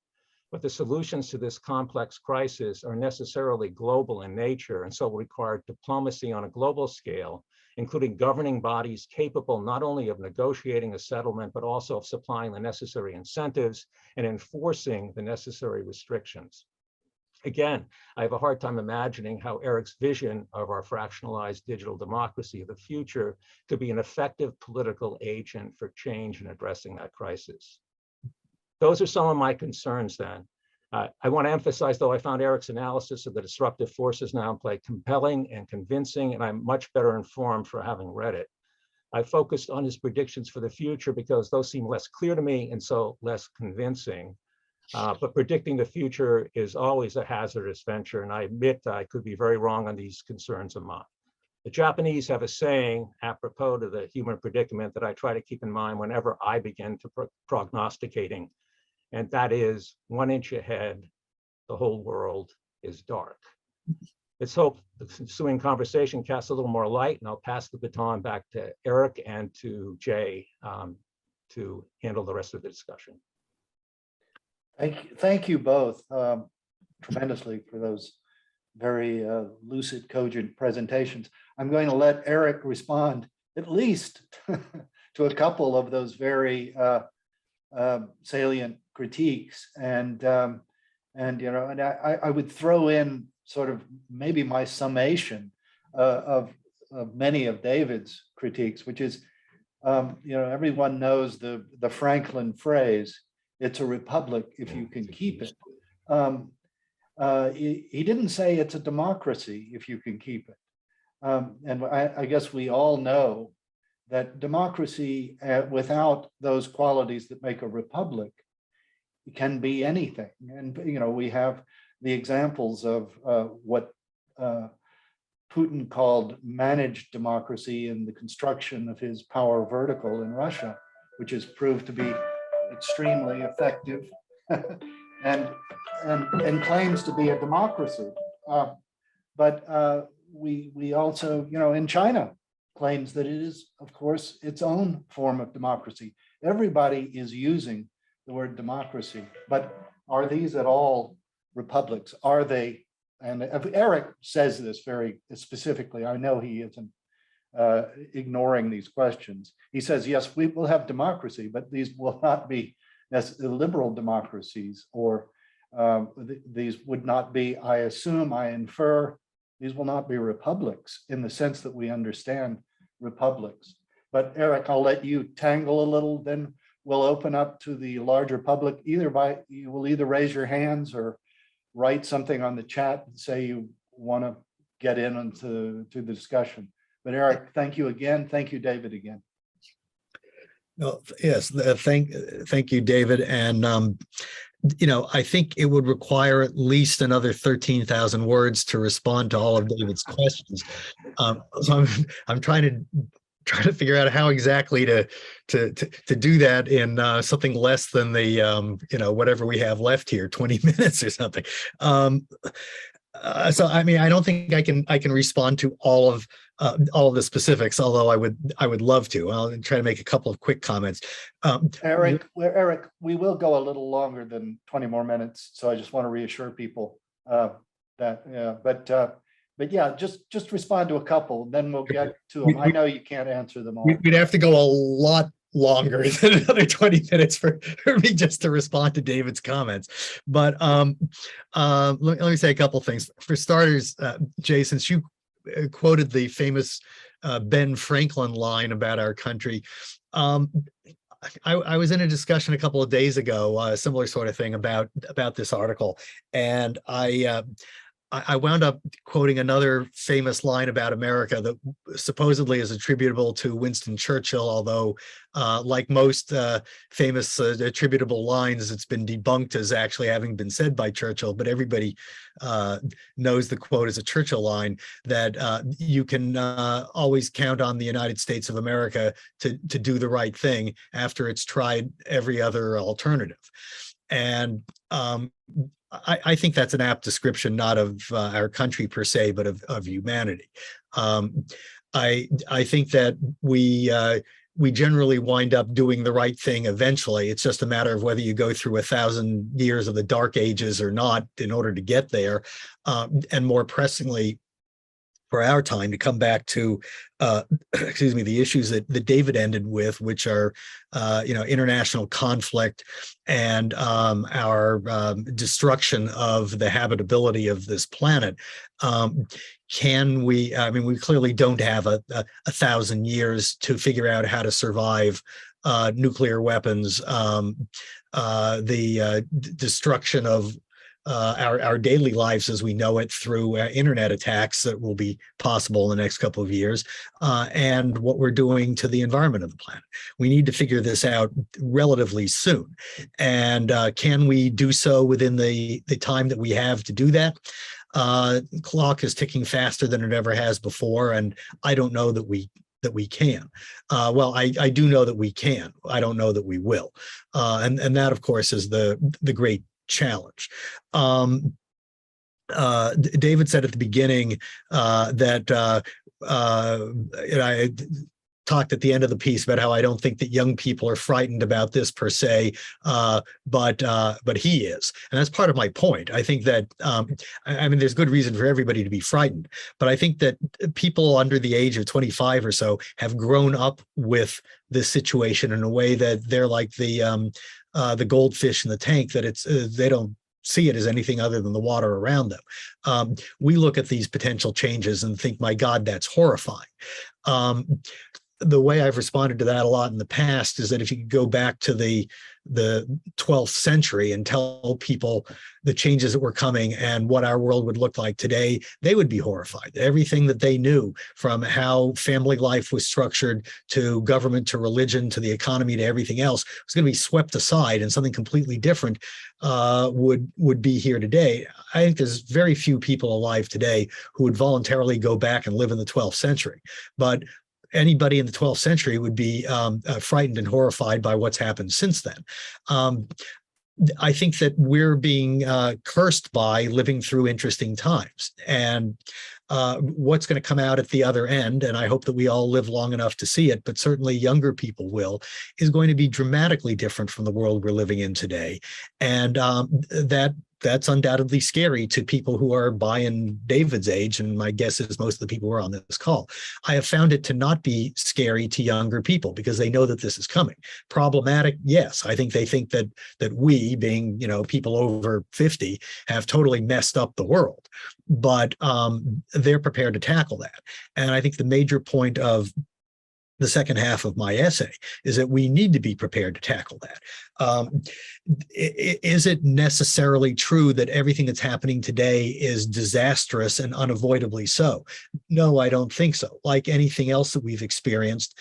Speaker 3: but the solutions to this complex crisis are necessarily global in nature and so require diplomacy on a global scale, including governing bodies capable not only of negotiating a settlement, but also of supplying the necessary incentives and enforcing the necessary restrictions. Again, I have a hard time imagining how Eric's vision of our fractionalized digital democracy of the future could be an effective political agent for change in addressing that crisis. Those are some of my concerns then. I want to emphasize, though, I found Eric's analysis of the disruptive forces now in play compelling and convincing, and I'm much better informed for having read it. I focused on his predictions for the future because those seem less clear to me and so less convincing. But predicting the future is always a hazardous venture, and I admit I could be very wrong on these concerns of mine. The Japanese have a saying apropos to the human predicament that I try to keep in mind whenever I begin to prognosticating, and that is 1 inch ahead, the whole world is dark. Let's hope the ensuing conversation casts a little more light, and I'll pass the baton back to Eric and to Jay to handle the rest of the discussion.
Speaker 1: Thank you both tremendously for those very lucid, cogent presentations. I'm going to let Eric respond at least to a couple of those very salient critiques, and I would throw in sort of maybe my summation of many of David's critiques, which is everyone knows the Franklin phrase, "It's a republic if you can keep it." He didn't say it's a democracy if you can keep it. And I guess we all know that democracy without those qualities that make a republic can be anything. And we have the examples of what Putin called managed democracy in the construction of his power vertical in Russia, which has proved to be extremely effective and claims to be a democracy. But we also, in China, claims that it is, of course, its own form of democracy. Everybody is using the word democracy, but are these at all republics? Are they? And Eric says this very specifically. I know he isn't ignoring these questions. He says, yes, we will have democracy, but these will not be liberal democracies, or these would not be, I assume, I infer, these will not be republics in the sense that we understand republics. But Eric, I'll let you tangle a little, then we'll open up to the larger public, you will either raise your hands or write something on the chat and say you want to get in into the discussion. But Eric, thank you again. Thank you, David, again.
Speaker 2: No, yes, thank you, David. And I think it would require at least another 13,000 words to respond to all of David's questions. So I'm trying to figure out how exactly to do that in something less than the whatever we have left here, 20 minutes or something. So I mean, I don't think I can respond to all of the specifics, although I would love to. I'll try to make a couple of quick comments.
Speaker 1: Eric, we will go a little longer than 20 more minutes, so I just want to reassure people that. Yeah, but yeah, just respond to a couple, then we'll get to them. I know you can't answer them all.
Speaker 2: We'd have to go a lot longer than another 20 minutes for me just to respond to David's comments. But let me say a couple things. For starters, Jay, since you quoted the famous Ben Franklin line about our country, I was in a discussion a couple of days ago, a similar sort of thing about this article, and I wound up quoting another famous line about America that supposedly is attributable to Winston Churchill, although like most famous attributable lines, it's been debunked as actually having been said by Churchill, but everybody knows the quote as a Churchill line, that you can always count on the United States of America to do the right thing after it's tried every other alternative. And I think that's an apt description, not of our country per se, but of humanity. I think that we generally wind up doing the right thing eventually. It's just a matter of whether you go through 1,000 years of the dark ages or not in order to get there. And more pressingly, for our time, to come back to the issues that David ended with, which are international conflict and our destruction of the habitability of this planet. Can we? I mean, we clearly don't have a 1,000 years to figure out how to survive nuclear weapons, the destruction of our daily lives as we know it through internet attacks that will be possible in the next couple of years, and what we're doing to the environment of the planet. We need to figure this out relatively soon. And can we do so within the time that we have to do that? Clock is ticking faster than it ever has before, and I don't know that we can. Well, I do know that we can. I don't know that we will. And that, of course, is the great challenge. David said at the beginning that I talked at the end of the piece about how I don't think that young people are frightened about this per se, but he is, and that's part of my point. I think that I mean, there's good reason for everybody to be frightened, but I think that people under the age of 25 or so have grown up with this situation in a way that they're like the goldfish in the tank, that it's they don't see it as anything other than the water around them. We look at these potential changes and think, my God, that's horrifying. The way I've responded to that a lot in the past is that if you could go back to the 12th century and tell people the changes that were coming and what our world would look like today, they would be horrified. Everything that they knew, from how family life was structured to government to religion to the economy to everything else, was going to be swept aside, and something completely different would be here today. I think there's very few people alive today who would voluntarily go back and live in the 12th century. But anybody in the 12th century would be frightened and horrified by what's happened since then. I think that we're being cursed by living through interesting times, and what's going to come out at the other end, and I hope that we all live long enough to see it, but certainly younger people will, is going to be dramatically different from the world we're living in today. And that's undoubtedly scary to people who are in David's age, and my guess is most of the people who are on this call. I have found it to not be scary to younger people because they know that this is coming. Problematic, yes. I think they think that we, being people over 50, have totally messed up the world, but they're prepared to tackle that. And I think the major point of the second half of my essay, is that we need to be prepared to tackle that. Is it necessarily true that everything that's happening today is disastrous and unavoidably so? No, I don't think so. Like anything else that we've experienced,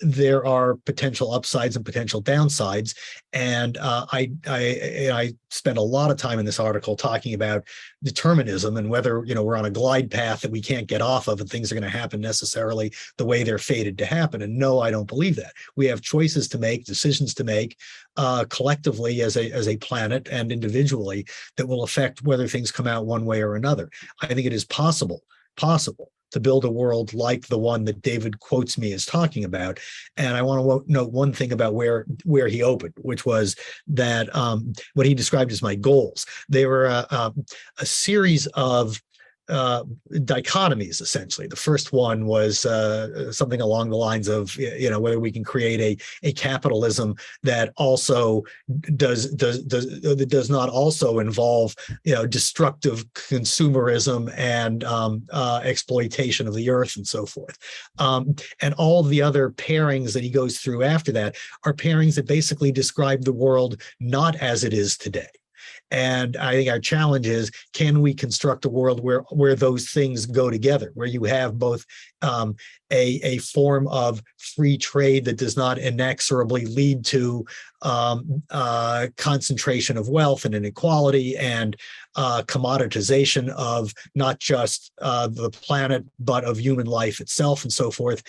Speaker 2: there are potential upsides and potential downsides. And I spent a lot of time in this article talking about determinism and whether, we're on a glide path that we can't get off of and things are going to happen necessarily the way they're fated to happen. And no, I don't believe that. We have choices to make, decisions to make, collectively as a planet and individually, that will affect whether things come out one way or another. I think it is possible to build a world like the one that David quotes me as talking about. And I want to note one thing about where he opened, which was that what he described as my goals. They were a series of dichotomies, essentially. The first one was something along the lines of, whether we can create a capitalism that also does not also involve, destructive consumerism and exploitation of the earth and so forth. And all of the other pairings that he goes through after that are pairings that basically describe the world not as it is today. And I think our challenge is, can we construct a world where those things go together, where you have both a form of free trade that does not inexorably lead to concentration of wealth and inequality and commoditization of not just the planet, but of human life itself and so forth.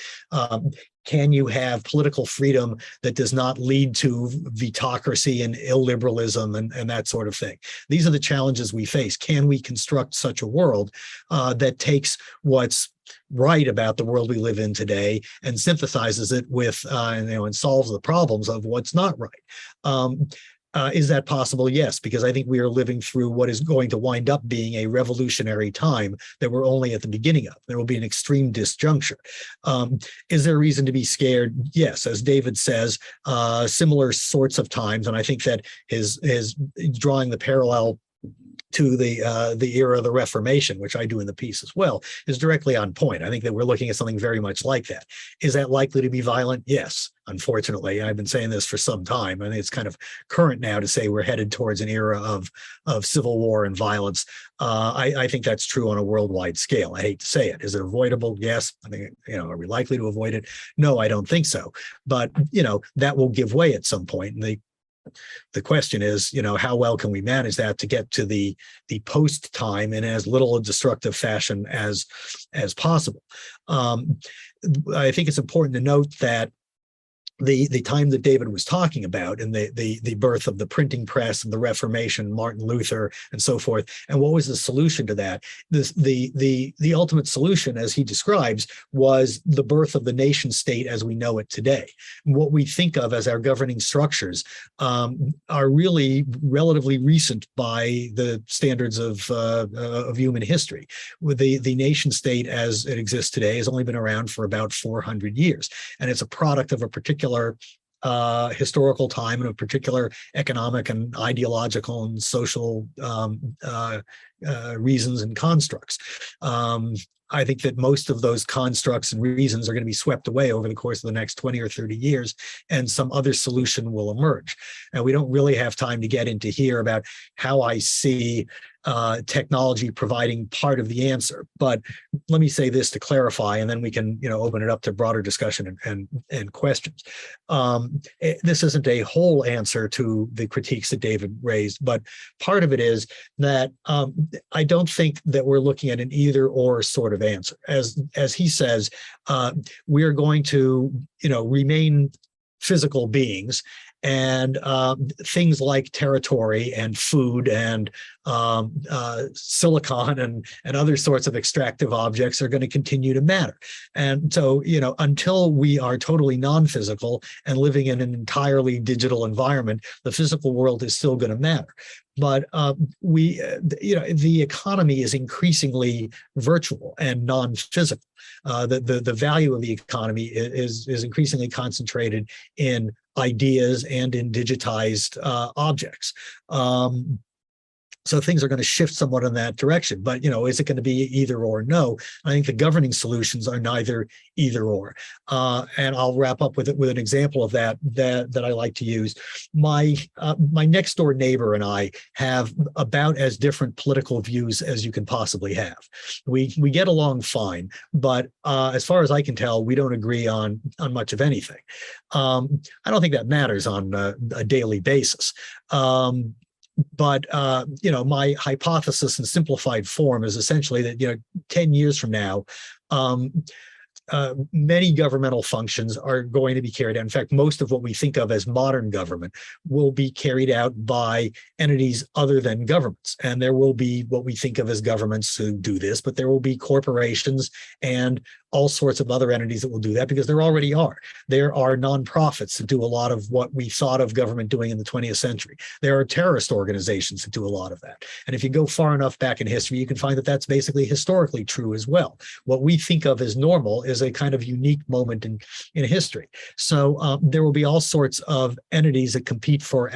Speaker 2: Can you have political freedom that does not lead to vetocracy and illiberalism and that sort of thing? These are the challenges we face. Can we construct such a world that takes what's right about the world we live in today and synthesizes it with, and solves the problems of what's not right? Is that possible? Yes, because I think we are living through what is going to wind up being a revolutionary time that we're only at the beginning of. There will be an extreme disjuncture. Is there a reason to be scared? Yes, as David says, similar sorts of times, and I think that his drawing the parallel to the era of the Reformation, which I do in the piece as well, is directly on point. I think that we're looking at something very much like that. Is that likely to be violent? Yes, unfortunately. I've been saying this for some time. I think it's kind of current now to say we're headed towards an era of civil war and violence. I think that's true on a worldwide scale. I hate to say it. Is it avoidable? Yes. I think, are we likely to avoid it? No, I don't think so. But, that will give way at some point. And the question is, how well can we manage that to get to the post time in as little a destructive fashion as possible? I think it's important to note that the time that David was talking about and the birth of the printing press and the Reformation, Martin Luther and so forth, and what was the solution to that? The ultimate solution, as he describes, was the birth of the nation state as we know it today. What we think of as our governing structures are really relatively recent by the standards of human history. The nation state as it exists today has only been around for about 400 years, and it's a product of a particular historical time and a particular economic and ideological and social reasons and constructs. I think that most of those constructs and reasons are going to be swept away over the course of the next 20 or 30 years, and some other solution will emerge. And we don't really have time to get into here about how I see technology providing part of the answer. But let me say this to clarify, and then we can, open it up to broader discussion and questions. This isn't a whole answer to the critiques that David raised, but part of it is that I don't think that we're looking at an either or sort of answer. As he says, we're going to, remain physical beings, and things like territory and food and silicon and other sorts of extractive objects are going to continue to matter. And so, until we are totally non-physical and living in an entirely digital environment, the physical world is still going to matter. But the economy is increasingly virtual and non-physical. The value of the economy is increasingly concentrated in ideas and in digitized objects. So things are going to shift somewhat in that direction. But, is it going to be either or? No. I think the governing solutions are neither either or. And I'll wrap up with an example of that I like to use. My next door neighbor and I have about as different political views as you can possibly have. We get along fine, but as far as I can tell, we don't agree on much of anything. I don't think that matters on a daily basis. But my hypothesis in simplified form is essentially that 10 years from now, many governmental functions are going to be carried out. In fact, most of what we think of as modern government will be carried out by entities other than governments. And there will be what we think of as governments who do this, but there will be corporations and all sorts of other entities that will do that, because there already are. There are nonprofits that do a lot of what we thought of government doing in the 20th century. There are terrorist organizations that do a lot of that. And if you go far enough back in history, you can find that that's basically historically true as well. What we think of as normal is a kind of unique moment in history. So there will be all sorts of entities that compete for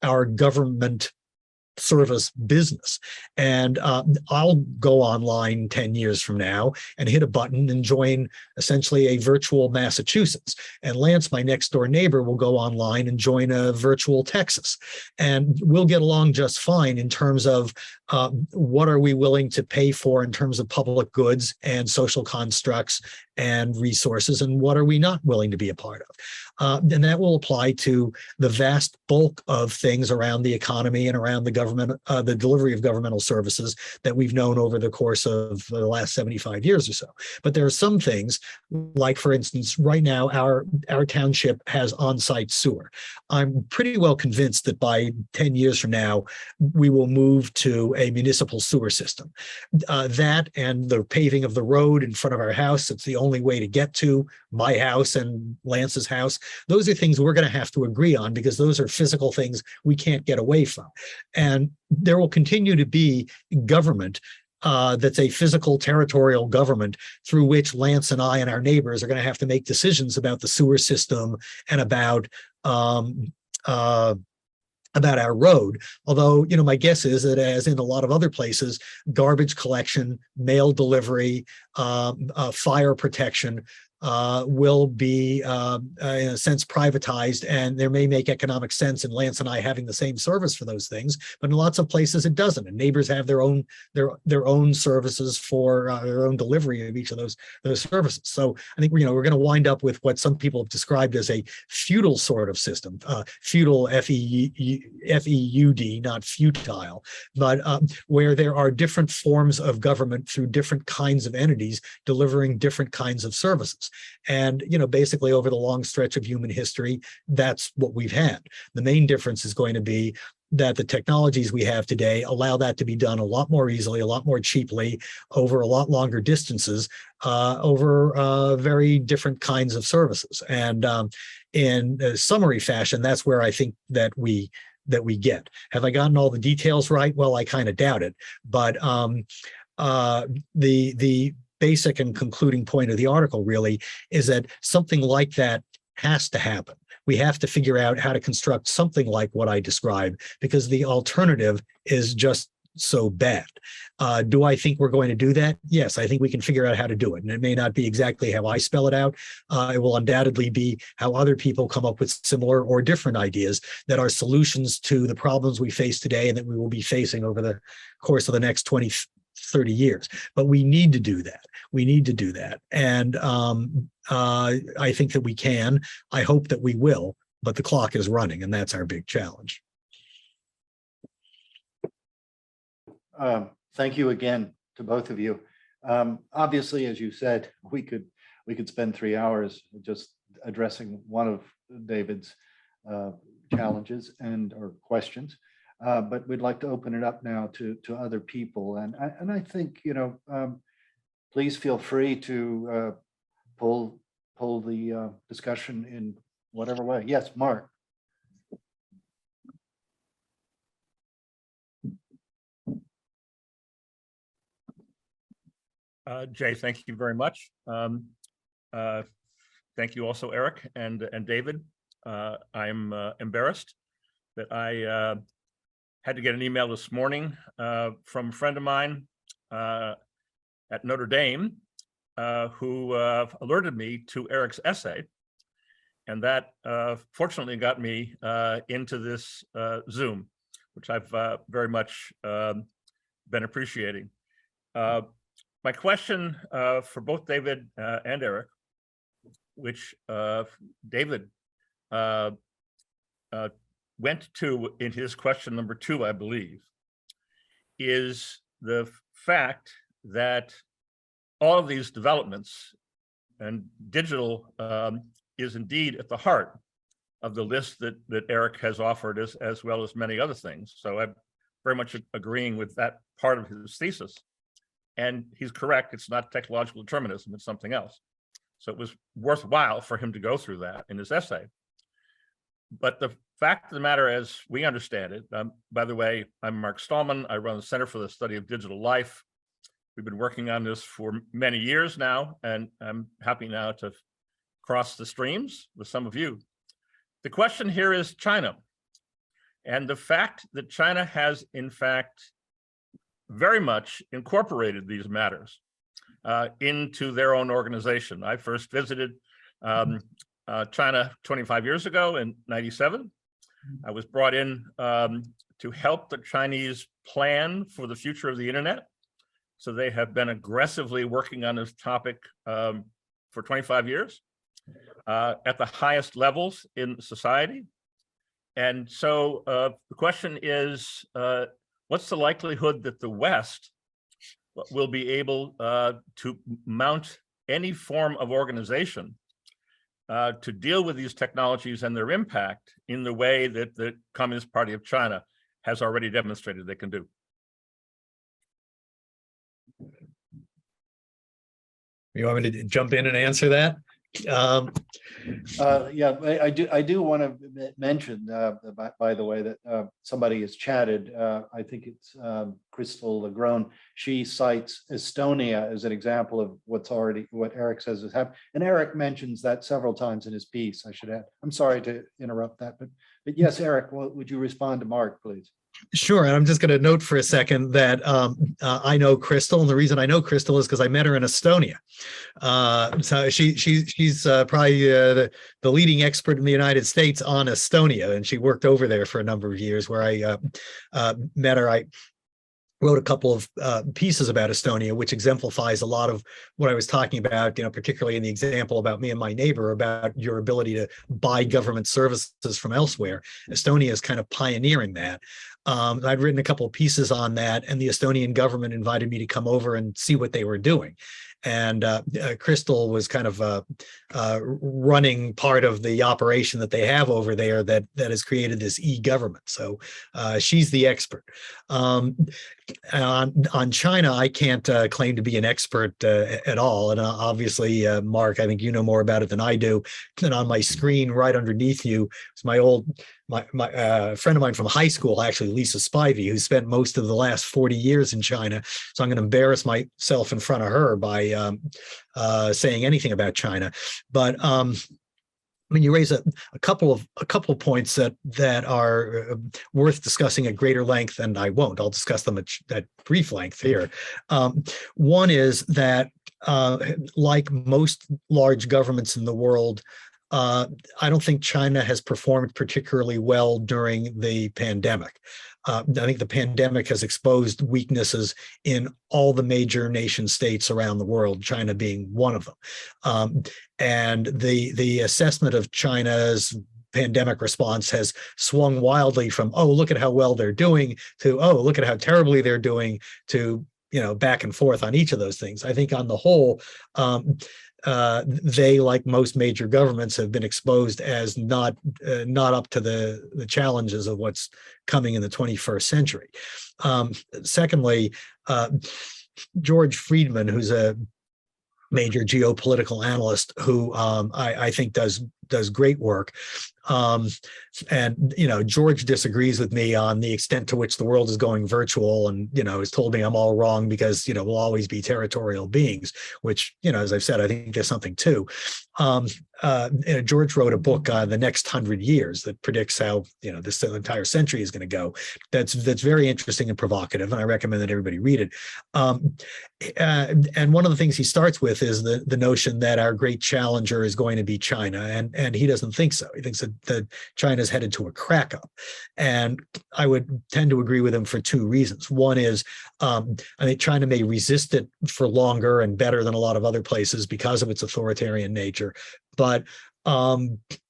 Speaker 2: our government service business. And I'll go online 10 years from now and hit a button and join essentially a virtual Massachusetts. And Lance, my next door neighbor, will go online and join a virtual Texas. And we'll get along just fine in terms of what are we willing to pay for in terms of public goods and social constructs and resources, and what are we not willing to be a part of. And that will apply to the vast bulk of things around the economy and around the government, the delivery of governmental services that we've known over the course of the last 75 years or so. But there are some things, like, for instance, right now, our township has on-site sewer. I'm pretty well convinced that by 10 years from now, we will move to a municipal sewer system. That and the paving of the road in front of our house, it's the only way to get to my house and Lance's house. Those are things we're going to have to agree on, because those are physical things we can't get away from. And there will continue to be government that's a physical territorial government through which Lance and I and our neighbors are going to have to make decisions about the sewer system and about our road. Although, my guess is that, as in a lot of other places, garbage collection, mail delivery, fire protection will be, in a sense, privatized, and there may make economic sense in Lance and I having the same service for those things, but in lots of places it doesn't, and neighbors have their own services for their own delivery of each of those services. So I think we're going to wind up with what some people have described as a feudal sort of system, feudal, F-E-U-D, not futile, but where there are different forms of government through different kinds of entities delivering different kinds of services. And, basically over the long stretch of human history, that's what we've had. The main difference is going to be that the technologies we have today allow that to be done a lot more easily, a lot more cheaply, over a lot longer distances, over very different kinds of services. And in a summary fashion, that's where I think that we get. Have I gotten all the details right? Well, I kind of doubt it. But the basic and concluding point of the article really is that something like that has to happen. We have to figure out how to construct something like what I described, because the alternative is just so bad. Do I think we're going to do that? Yes, I think we can figure out how to do it. And it may not be exactly how I spell it out. It will undoubtedly be how other people come up with similar or different ideas that are solutions to the problems we face today and that we will be facing over the course of the next 20, 30 years. But we need to do that. We need to do that. And I think that we can. I hope that we will, but the clock is running, and that's our big challenge.
Speaker 1: Thank you again to both of you. Obviously, as you said, we could spend 3 hours just addressing one of David's challenges or questions. But we'd like to open it up now to other people. And I think, please feel free to pull the discussion in whatever way. Yes, Mark.
Speaker 4: Jay, thank you very much. Thank you also, Eric and David. I'm embarrassed that I had to get an email this morning from a friend of mine at Notre Dame who alerted me to Eric's essay. And that fortunately got me into this Zoom, which I've very much been appreciating. My question for both David and Eric, which David went to in his question number 2, I believe, is the fact that all of these developments and digital is indeed at the heart of the list that Eric has offered, as well as many other things. So I'm very much agreeing with that part of his thesis. And he's correct, it's not technological determinism, it's something else. So it was worthwhile for him to go through that in his essay. But the fact of the matter, as we understand it, by the way, I'm Mark Stallman. I run the Center for the Study of Digital Life. We've been working on this for many years now, and I'm happy now to cross the streams with some of you. The question here is China, and the fact that China has, in fact, very much incorporated these matters into their own organization. I first visited China 25 years ago in '97. I was brought in to help the Chinese plan for the future of the internet. So they have been aggressively working on this topic for 25 years at the highest levels in society. And so the question is, what's the likelihood that the West will be able to mount any form of organization to deal with these technologies and their impact in the way that the Communist Party of China has already demonstrated they can do?
Speaker 2: You want me to jump in and answer that?
Speaker 1: Yeah, I do want to mention, by the way, that somebody has chatted. I think it's Crystal Legrone. She cites Estonia as an example of what Eric says has happened. And Eric mentions that several times in his piece, I should add. I'm sorry to interrupt that, but yes, Eric, would you respond to Mark, please?
Speaker 2: Sure, and I'm just going to note for a second that I know Crystal, and the reason I know Crystal is because I met her in Estonia. So she's probably the leading expert in the United States on Estonia, and she worked over there for a number of years. Where I met her, I wrote a couple of pieces about Estonia, which exemplifies a lot of what I was talking about, particularly in the example about me and my neighbor, about your ability to buy government services from elsewhere. Estonia is kind of pioneering that. I'd written a couple of pieces on that, and the Estonian government invited me to come over and see what they were doing. And Crystal was kind of running part of the operation that they have over there that has created this e-government. So she's the expert. On China, I can't claim to be an expert at all. And obviously, Mark, I think you know more about it than I do. And on my screen right underneath you is my friend of mine from high school, actually, Lisa Spivey, who spent most of the last 40 years in China. So I'm going to embarrass myself in front of her by saying anything about China. But you raise a couple of points that are worth discussing at greater length, and I won't. I'll discuss them at brief length here. One is that, like most large governments in the world, I don't think China has performed particularly well during the pandemic. I think the pandemic has exposed weaknesses in all the major nation states around the world, China being one of them. And the assessment of China's pandemic response has swung wildly from, oh, look at how well they're doing, to, oh, look at how terribly they're doing, to, back and forth on each of those things. I think on the whole, they, like most major governments, have been exposed as not up to the challenges of what's coming in the 21st century. Secondly, George Friedman, who's a major geopolitical analyst who I think does does great work. And, George disagrees with me on the extent to which the world is going virtual, and, has told me I'm all wrong because, we'll always be territorial beings, which, as I've said, I think there's something too. George wrote a book, The Next 100 Years, that predicts how, this entire century is going to go. That's very interesting and provocative, and I recommend that everybody read it. And one of the things he starts with is the notion that our great challenger is going to be China, and he doesn't think so. He thinks that China is headed to a crack up, and I would tend to agree with him for two reasons. One is, I think China may resist it for longer and better than a lot of other places because of its authoritarian nature, but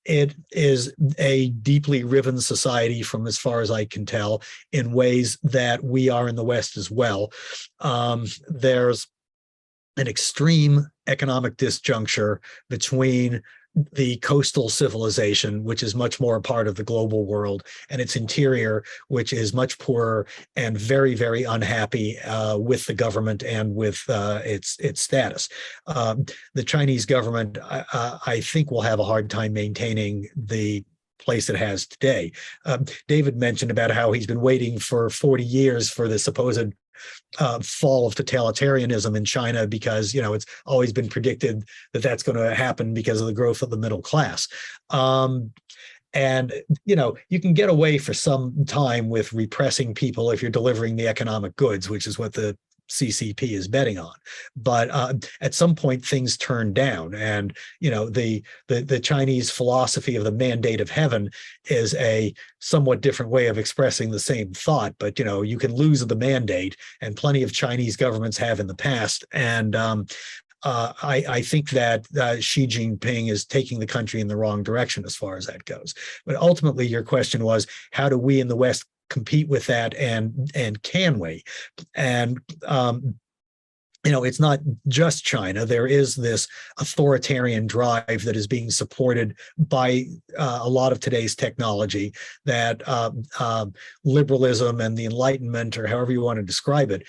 Speaker 2: it is a deeply riven society, from as far as I can tell, in ways that we are in the West as well. There's an extreme economic disjuncture between the coastal civilization, which is much more a part of the global world, and its interior, which is much poorer and very, very unhappy with the government and with its status. The Chinese government, I think, will have a hard time maintaining the place it has today. David mentioned about how he's been waiting for 40 years for the supposed fall of totalitarianism in China, because it's always been predicted that that's going to happen because of the growth of the middle class. And you can get away for some time with repressing people if you're delivering the economic goods, which is what the CCP is betting on. But at some point, things turn down, and the Chinese philosophy of the mandate of heaven is a somewhat different way of expressing the same thought. But you can lose the mandate, and plenty of Chinese governments have in the past. And I think that Xi Jinping is taking the country in the wrong direction as far as that goes. But ultimately, your question was, how do we in the West compete with that, and can we? And it's not just China. There is this authoritarian drive that is being supported by a lot of today's technology, that liberalism and the Enlightenment, or however you want to describe it,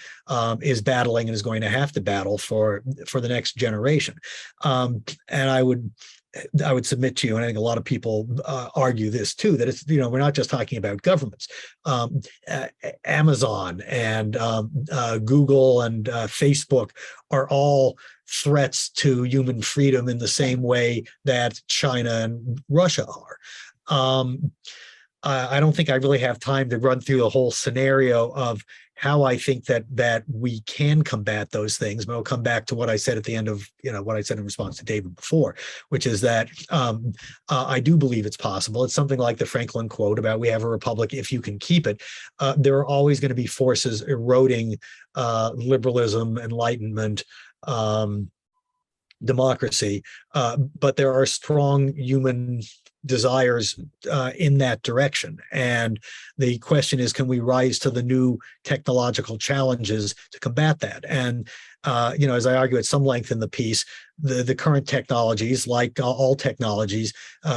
Speaker 2: is battling and is going to have to battle for the next generation. And I would submit to you, and I think a lot of people argue this too, that it's, we're not just talking about governments. Amazon and Google and Facebook are all threats to human freedom in the same way that China and Russia are. I don't think I really have time to run through the whole scenario of how I think that we can combat those things, but I'll come back to what I said at the end of what I said in response to David before, which is that I do believe it's possible. It's something like the Franklin quote about "we have a republic if you can keep it." There are always going to be forces eroding liberalism, enlightenment, democracy, but there are strong human desires in that direction. And the question is, can we rise to the new technological challenges to combat that? And as I argue at some length in the piece, the current technologies, like all technologies,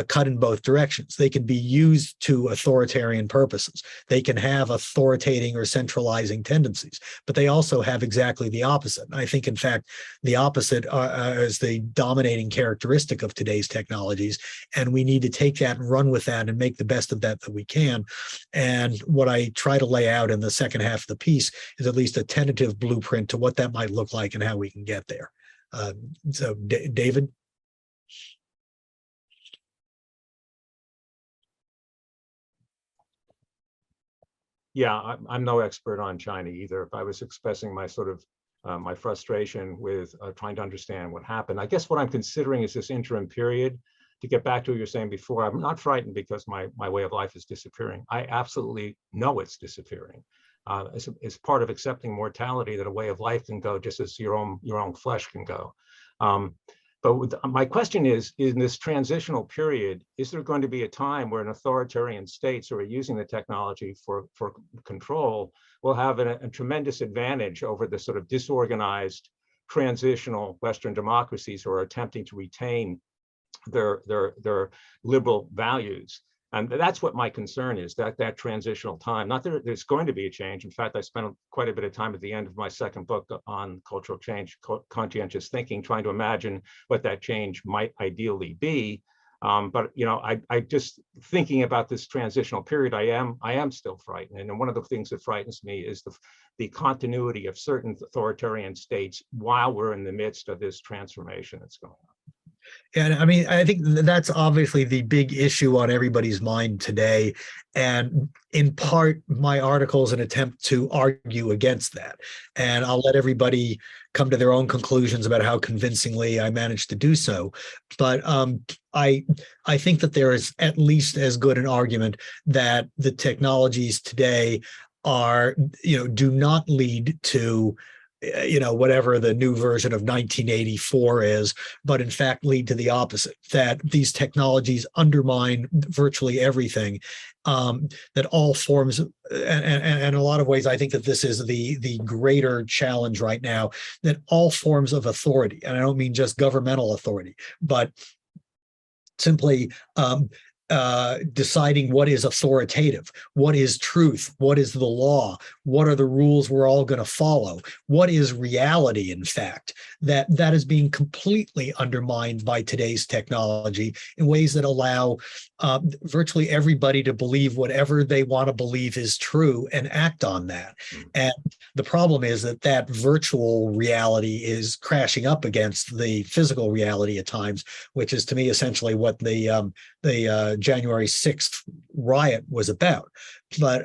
Speaker 2: cut in both directions. They can be used to authoritarian purposes. They can have authoritating or centralizing tendencies, but they also have exactly the opposite. And I think, in fact, the opposite is the dominating characteristic of today's technologies. And we need to take that and run with that and make the best of that we can. And what I try to lay out in the second half of the piece is at least a tentative blueprint to what that might look like and how we can get there. So, David?
Speaker 3: Yeah, I'm no expert on China either. If I was expressing my sort of my frustration with trying to understand what happened, I guess what I'm considering is this interim period. To get back to what you were saying before, I'm not frightened because my way of life is disappearing. I absolutely know it's disappearing. It's part of accepting mortality, that a way of life can go just as your own flesh can go. My question is, in this transitional period, is there going to be a time where an authoritarian states who are using the technology for control will have a tremendous advantage over the sort of disorganized transitional Western democracies who are attempting to retain their liberal values? And that's what my concern is, that transitional time. Not that there's going to be a change. In fact, I spent quite a bit of time at the end of my second book on cultural change, conscientious thinking, trying to imagine what that change might ideally be. But I just thinking about this transitional period, I am still frightened. And one of the things that frightens me is the continuity of certain authoritarian states while we're in the midst of this transformation that's going on.
Speaker 2: And I mean, I think that's obviously the big issue on everybody's mind today. And in part, my article is an attempt to argue against that. And I'll let everybody come to their own conclusions about how convincingly I managed to do so. But I think that there is at least as good an argument that the technologies today are, do not lead to whatever the new version of 1984 is, but in fact lead to the opposite, that these technologies undermine virtually everything, that all forms, and in a lot of ways, I think that this is the greater challenge right now, that all forms of authority, and I don't mean just governmental authority, but simply deciding what is authoritative, what is truth, what is the law, what are the rules we're all going to follow, what is reality, in fact, that is being completely undermined by today's technology in ways that allow virtually everybody to believe whatever they want to believe is true and act on that. And the problem is that virtual reality is crashing up against the physical reality at times, which is to me essentially what the January 6th riot was about. But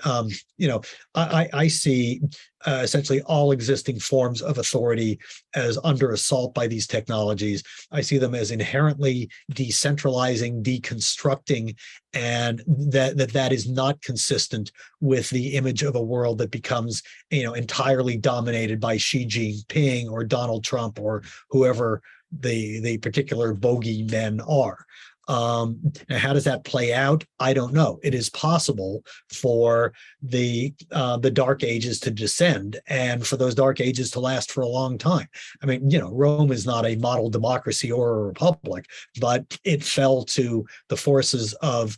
Speaker 2: I see essentially all existing forms of authority as under assault by these technologies. I see them as inherently decentralizing, deconstructing, and that is not consistent with the image of a world that becomes entirely dominated by Xi Jinping or Donald Trump or whoever the particular bogeymen are. Now, how does that play out? I don't know. It is possible for the Dark Ages to descend and for those Dark Ages to last for a long time. I mean, Rome is not a model democracy or a republic, but it fell to the forces of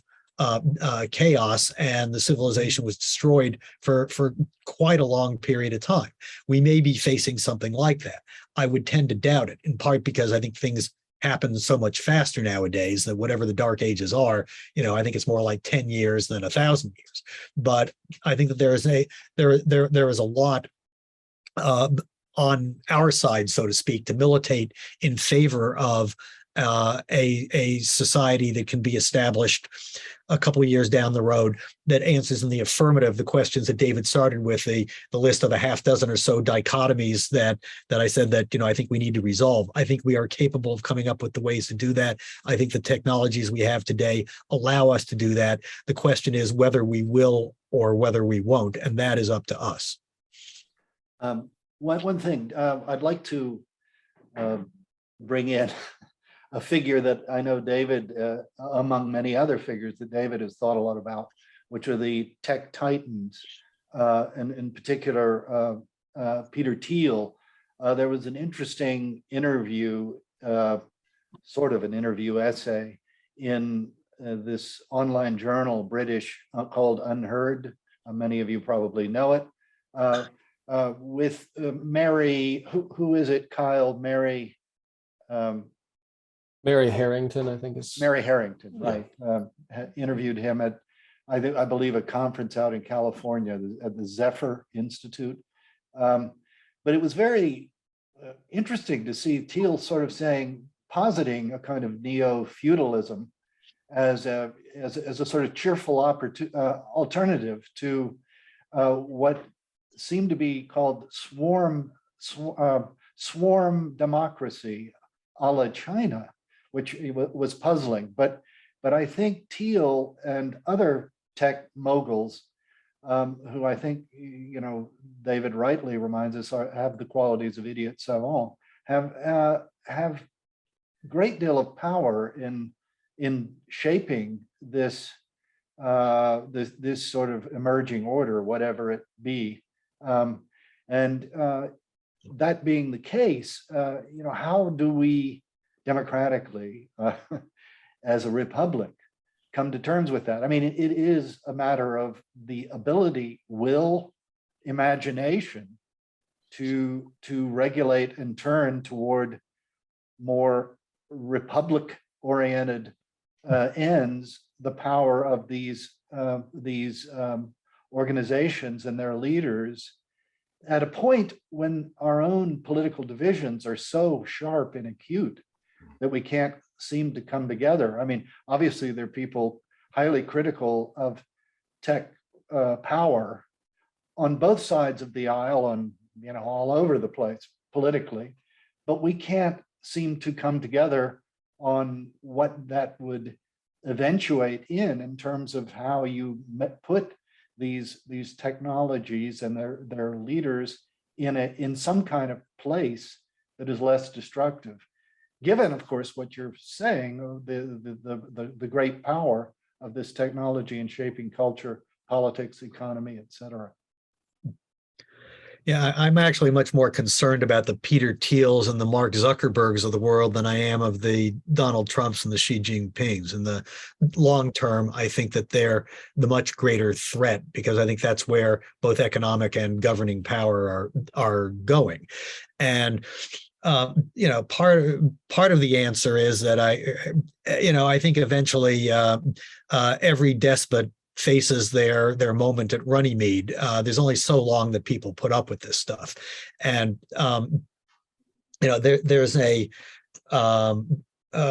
Speaker 2: chaos, and the civilization was destroyed for quite a long period of time. We may be facing something like that. I would tend to doubt it, in part because I think things happen so much faster nowadays that whatever the Dark Ages are, I think it's more like 10 years than 1,000 years. But I think that there is a lot on our side, so to speak, to militate in favor of a society that can be established a couple of years down the road that answers in the affirmative the questions that David started with, the list of a half dozen or so dichotomies that I said that I think we need to resolve. I think we are capable of coming up with the ways to do that. I think the technologies we have today allow us to do that. The question is whether we will or whether we won't, and that is up to us.
Speaker 1: One thing I'd like to bring in a figure that I know David, among many other figures that David has thought a lot about, which are the tech titans, and in particular, Peter Thiel. There was an interesting interview, sort of an interview essay in this online journal, British, called Unheard. Many of you probably know it, with Mary, who is it, Kyle?
Speaker 5: Mary Harrington, I think is.
Speaker 1: Mary Harrington, right. Interviewed him at, I believe, a conference out in California at the Zephyr Institute. But it was very interesting to see Thiel sort of positing a kind of neo-feudalism as a sort of cheerful alternative to what seemed to be called swarm democracy a la China, which was puzzling. But I think Thiel and other tech moguls, who I think, David rightly reminds us have the qualities of idiot savant, have great deal of power in shaping this sort of emerging order, whatever it be. And that being the case, how do we democratically, as a republic, come to terms with that? I mean, it is a matter of the ability, will, imagination to regulate and turn toward more republic-oriented ends the power of these organizations and their leaders at a point when our own political divisions are so sharp and acute that we can't seem to come together. I mean, obviously there are people highly critical of tech power on both sides of the aisle, on all over the place politically, but we can't seem to come together on what that would eventuate in terms of how you put these technologies and their leaders in some kind of place that is less destructive. Given, of course, what you're saying, the great power of this technology in shaping culture, politics, economy, et cetera.
Speaker 2: Yeah, I'm actually much more concerned about the Peter Thiels and the Mark Zuckerbergs of the world than I am of the Donald Trumps and the Xi Jinpings. In the long term, I think that they're the much greater threat, because I think that's where both economic and governing power are going. And part of the answer is that I think eventually every despot faces their moment at Runnymede. There's only so long that people put up with this stuff, and there's a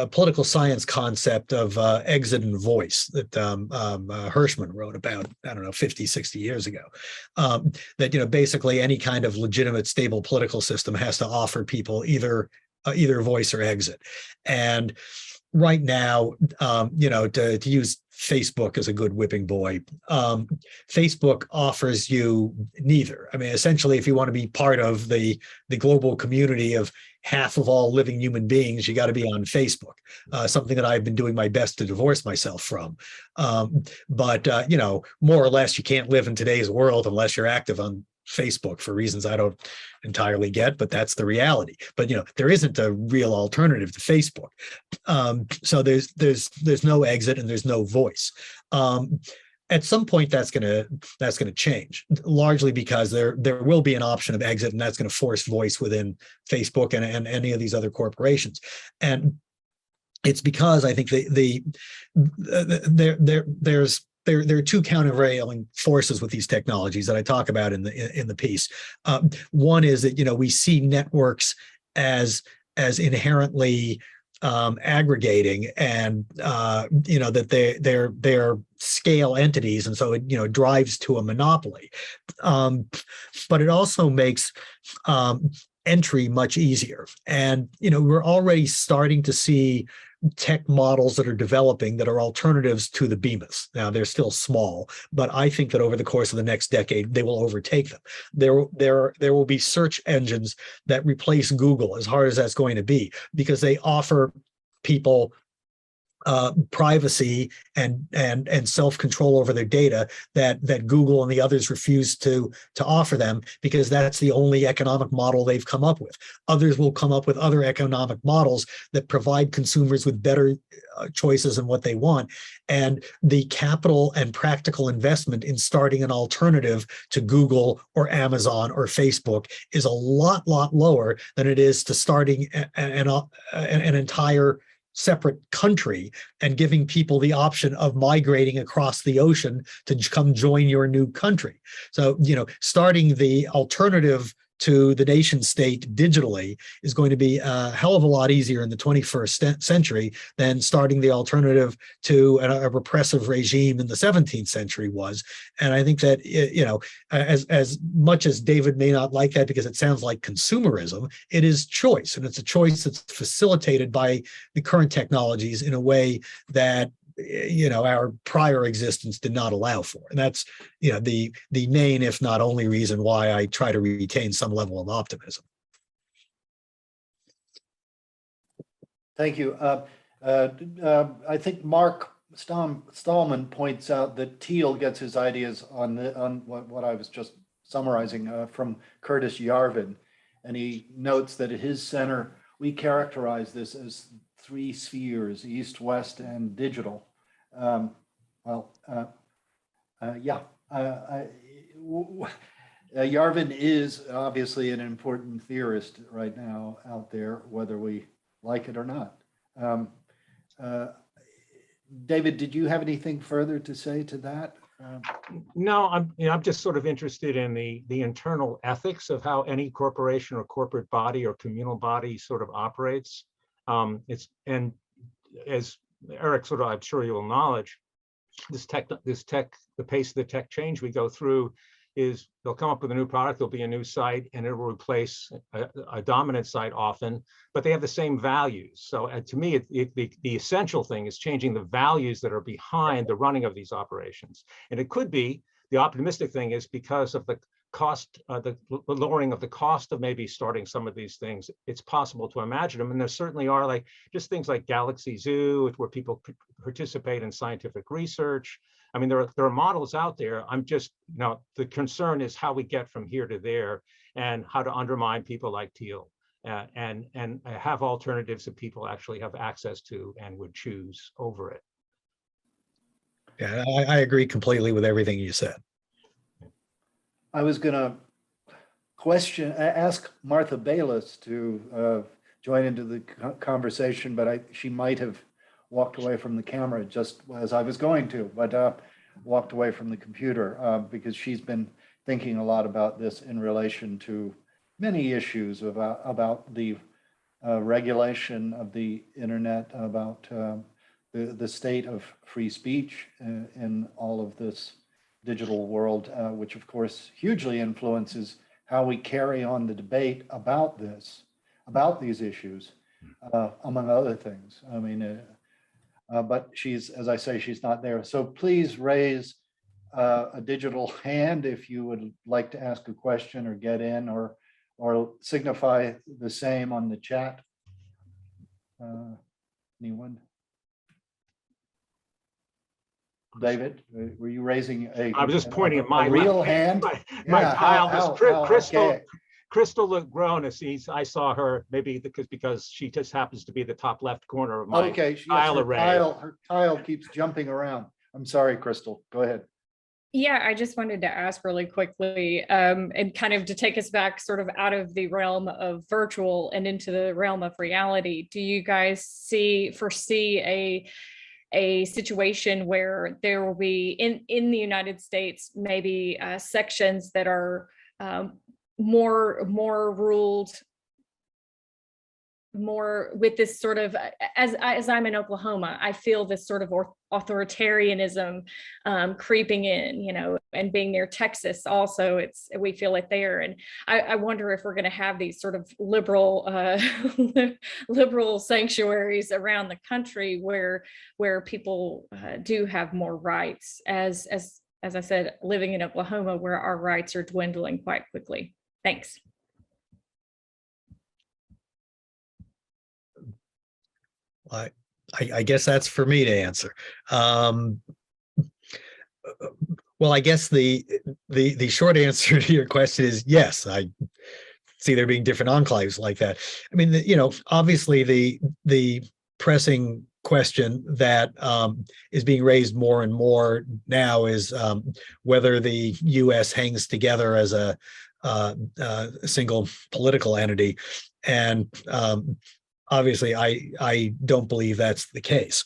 Speaker 2: political science concept of exit and voice that Hirschman wrote about, 50, 60 years ago, that basically any kind of legitimate, stable political system has to offer people either voice or exit. And right now, to use Facebook as a good whipping boy, Facebook offers you neither. I mean, essentially, if you want to be part of the global community of half of all living human beings, you got to be on Facebook, something that I've been doing my best to divorce myself from. But more or less, you can't live in today's world unless you're active on Facebook for reasons I don't entirely get, but that's the reality. But there isn't a real alternative to Facebook. So there's no exit and there's no voice. At some point, that's gonna change, largely because there will be an option of exit, and that's going to force voice within Facebook and any of these other corporations. And it's because I think there are two countervailing forces with these technologies that I talk about in the piece. One is that we see networks as inherently aggregating, and that they're scale entities, and so it drives to a monopoly. But it also makes entry much easier, and we're already starting to see tech models that are developing that are alternatives to the behemoths. Now, they're still small, but I think that over the course of the next decade, they will overtake them. There will be search engines that replace Google, as hard as that's going to be, because they offer people privacy and self-control over their data that Google and the others refuse to offer them, because that's the only economic model they've come up with. Others will come up with other economic models that provide consumers with better choices in what they want. And the capital and practical investment in starting an alternative to Google or Amazon or Facebook is a lot lower than it is to starting an entire separate country and giving people the option of migrating across the ocean to come join your new country. So, starting the alternative to the nation state digitally is going to be a hell of a lot easier in the 21st century than starting the alternative to a repressive regime in the 17th century was. And I think that, as much as David may not like that because it sounds like consumerism, it is choice. And it's a choice that's facilitated by the current technologies in a way that our prior existence did not allow for. And that's the main, if not only, reason why I try to retain some level of optimism.
Speaker 1: Thank you. I think Mark Stallman points out that Thiel gets his ideas on what I was just summarizing from Curtis Yarvin, and he notes that at his center we characterize this as three spheres: east, west, and digital. Yarvin is obviously an important theorist right now out there, whether we like it or not. David, did you have anything further to say to that?
Speaker 3: No, I'm just sort of interested in the internal ethics of how any corporation or corporate body or communal body sort of operates. And as Eric sort of, I'm sure you'll acknowledge, the pace of the tech change we go through is they'll come up with a new product, there'll be a new site, and it will replace a dominant site often, but they have the same values. So to me, the essential thing is changing the values that are behind the running of these operations. And it could be, the optimistic thing is because of the cost, the lowering of the cost of maybe starting some of these things, it's possible to imagine them. And there certainly are, like just things like Galaxy Zoo, where people participate in scientific research. I mean, there are models out there. I'm just, the concern is how we get from here to there and how to undermine people like Teal and have alternatives that people actually have access to and would choose over it.
Speaker 2: Yeah, I agree completely with everything you said.
Speaker 1: I was going to ask Martha Bayless to join into the conversation, but she might have walked away from the camera just as I was going to, but walked away from the computer because she's been thinking a lot about this in relation to many issues about the regulation of the internet, about the state of free speech in all of this digital world, which of course hugely influences how we carry on the debate about these issues, among other things. I mean, but she's, as I say, she's not there. So please raise a digital hand if you would like to ask a question or get in, or signify the same on the chat. Anyone? David, were you raising a?
Speaker 3: I was just pointing at my
Speaker 1: real
Speaker 3: left
Speaker 1: hand.
Speaker 3: My tile was Crystal.
Speaker 1: Okay.
Speaker 3: Crystal looked grown as I saw her, maybe because she just happens to be the top left corner of my tile array.
Speaker 1: Her tile keeps jumping around. I'm sorry, Crystal. Go ahead.
Speaker 6: Yeah, I just wanted to ask really quickly, and kind of to take us back sort of out of the realm of virtual and into the realm of reality. Do you guys foresee a situation where there will be in the United States maybe sections that are more ruled more with this sort of, as I'm in Oklahoma, I feel this sort of authoritarianism creeping in, and being near Texas also, we feel it there. And I wonder if we're going to have these sort of liberal sanctuaries around the country where people do have more rights, as I said, living in Oklahoma, where our rights are dwindling quite quickly. Thanks.
Speaker 2: I guess that's for me to answer. Well, I guess the short answer to your question is yes. I see there being different enclaves like that. I mean, obviously the pressing question that is being raised more and more now is whether the U.S. hangs together as a single political entity, and obviously, I don't believe that's the case.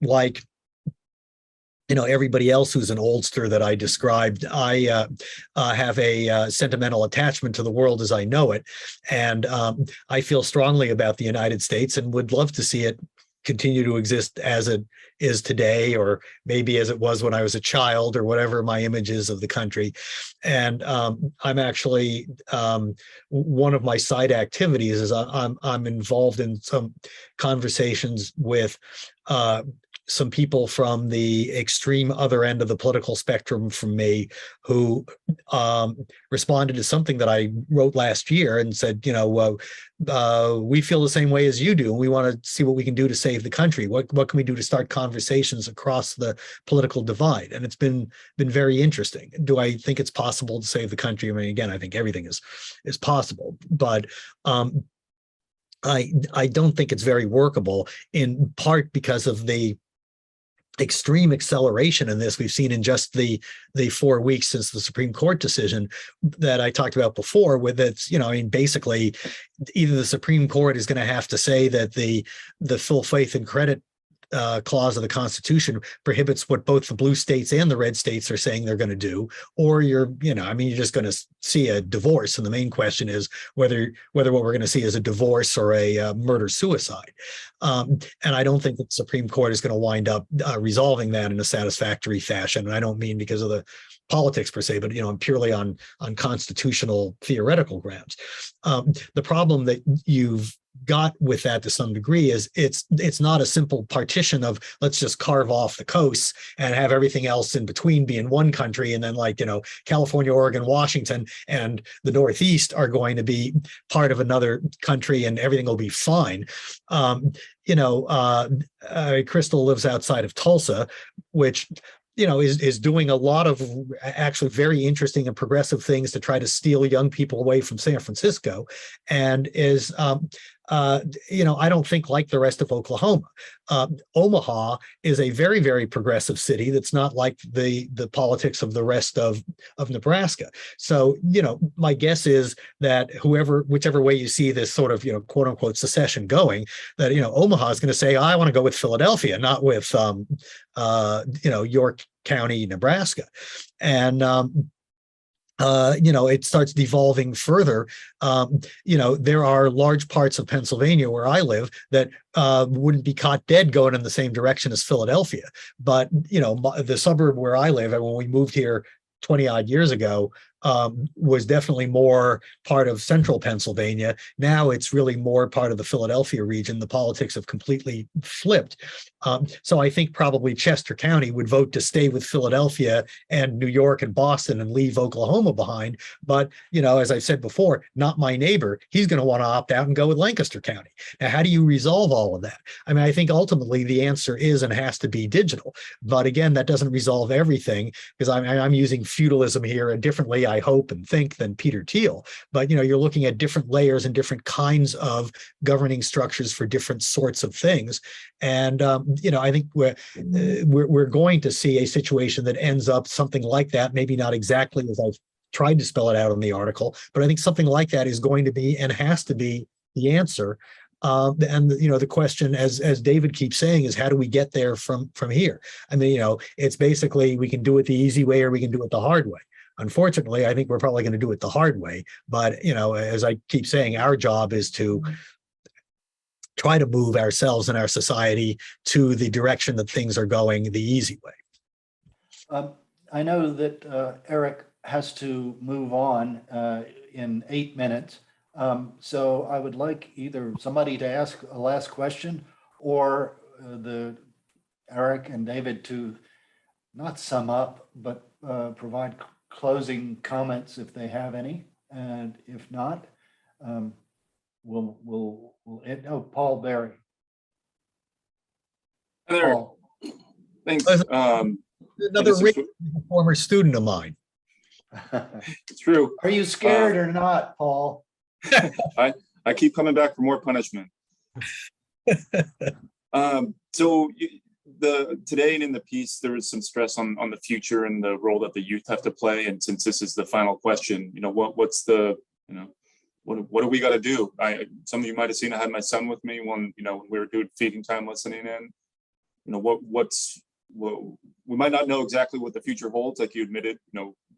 Speaker 2: Like, everybody else who's an oldster that I described, I have a sentimental attachment to the world as I know it. And I feel strongly about the United States and would love to see it continue to exist as it is today, or maybe as it was when I was a child, or whatever my image is of the country. And I'm actually, one of my side activities is I'm involved in some conversations with some people from the extreme other end of the political spectrum from me, who responded to something that I wrote last year and said, we feel the same way as you do, and we want to see what we can do to save the country. What can we do to start conversations across the political divide? And it's been very interesting. Do I think it's possible to save the country? I mean, again, I think everything is possible, but I don't think it's very workable, in part because of the extreme acceleration in this we've seen in just the 4 weeks since the Supreme Court decision that I talked about before, with it's, basically either the Supreme Court is going to have to say that the full faith and credit clause of the Constitution prohibits what both the blue states and the red states are saying they're going to do, or you're just going to see a divorce. And the main question is whether what we're going to see is a divorce or a murder-suicide. And I don't think that the Supreme Court is going to wind up resolving that in a satisfactory fashion. And I don't mean because of the politics per se, but purely on constitutional theoretical grounds. The problem that you've got with that to some degree is it's not a simple partition of let's just carve off the coasts and have everything else in between be in one country, and then California, Oregon, Washington, and the Northeast are going to be part of another country and everything will be fine. Crystal lives outside of Tulsa, which is doing a lot of actually very interesting and progressive things to try to steal young people away from San Francisco, and is I don't think like the rest of Oklahoma. Omaha is a very, very progressive city that's not like the politics of the rest of Nebraska. So, my guess is that whichever way you see this sort of, quote unquote secession going, that, Omaha is going to say, I want to go with Philadelphia, not with, York County, Nebraska. And, it starts devolving further. There are large parts of Pennsylvania where I live that wouldn't be caught dead going in the same direction as Philadelphia. But, the suburb where I live, and when we moved here 20 odd years ago, was definitely more part of central Pennsylvania. Now it's really more part of the Philadelphia region. The politics have completely flipped. So I think probably Chester County would vote to stay with Philadelphia and New York and Boston and leave Oklahoma behind. But, as I said before, not my neighbor. He's going to want to opt out and go with Lancaster County. Now, how do you resolve all of that? I mean, I think ultimately the answer is and has to be digital. But again, that doesn't resolve everything, because I'm using feudalism here and differently, I hope and think, than Peter Thiel. But you're looking at different layers and different kinds of governing structures for different sorts of things. And I think we're going to see a situation that ends up something like that. Maybe not exactly as I've tried to spell it out in the article, but I think something like that is going to be and has to be the answer. And the question, as David keeps saying, is how do we get there from here? I mean, it's basically we can do it the easy way or we can do it the hard way. Unfortunately, I think we're probably going to do it the hard way. But, as I keep saying, our job is to try to move ourselves and our society to the direction that things are going the easy way.
Speaker 1: I know that Eric has to move on in 8 minutes. So I would like either somebody to ask a last question or Eric and David to not sum up, but provide closing comments if they have any. And if not, we'll end. Oh, Paul Berry.
Speaker 7: Hi there.
Speaker 1: Paul.
Speaker 7: Thanks.
Speaker 2: Another former student of mine.
Speaker 7: It's true.
Speaker 1: Are you scared or not, Paul?
Speaker 7: I keep coming back for more punishment. Today and in the piece, there was some stress on the future and the role that the youth have to play. And since this is the final question, what do we got to do? Some of you might have seen I had my son with me when we were doing feeding time, listening in. We might not know exactly what the future holds, like you admitted.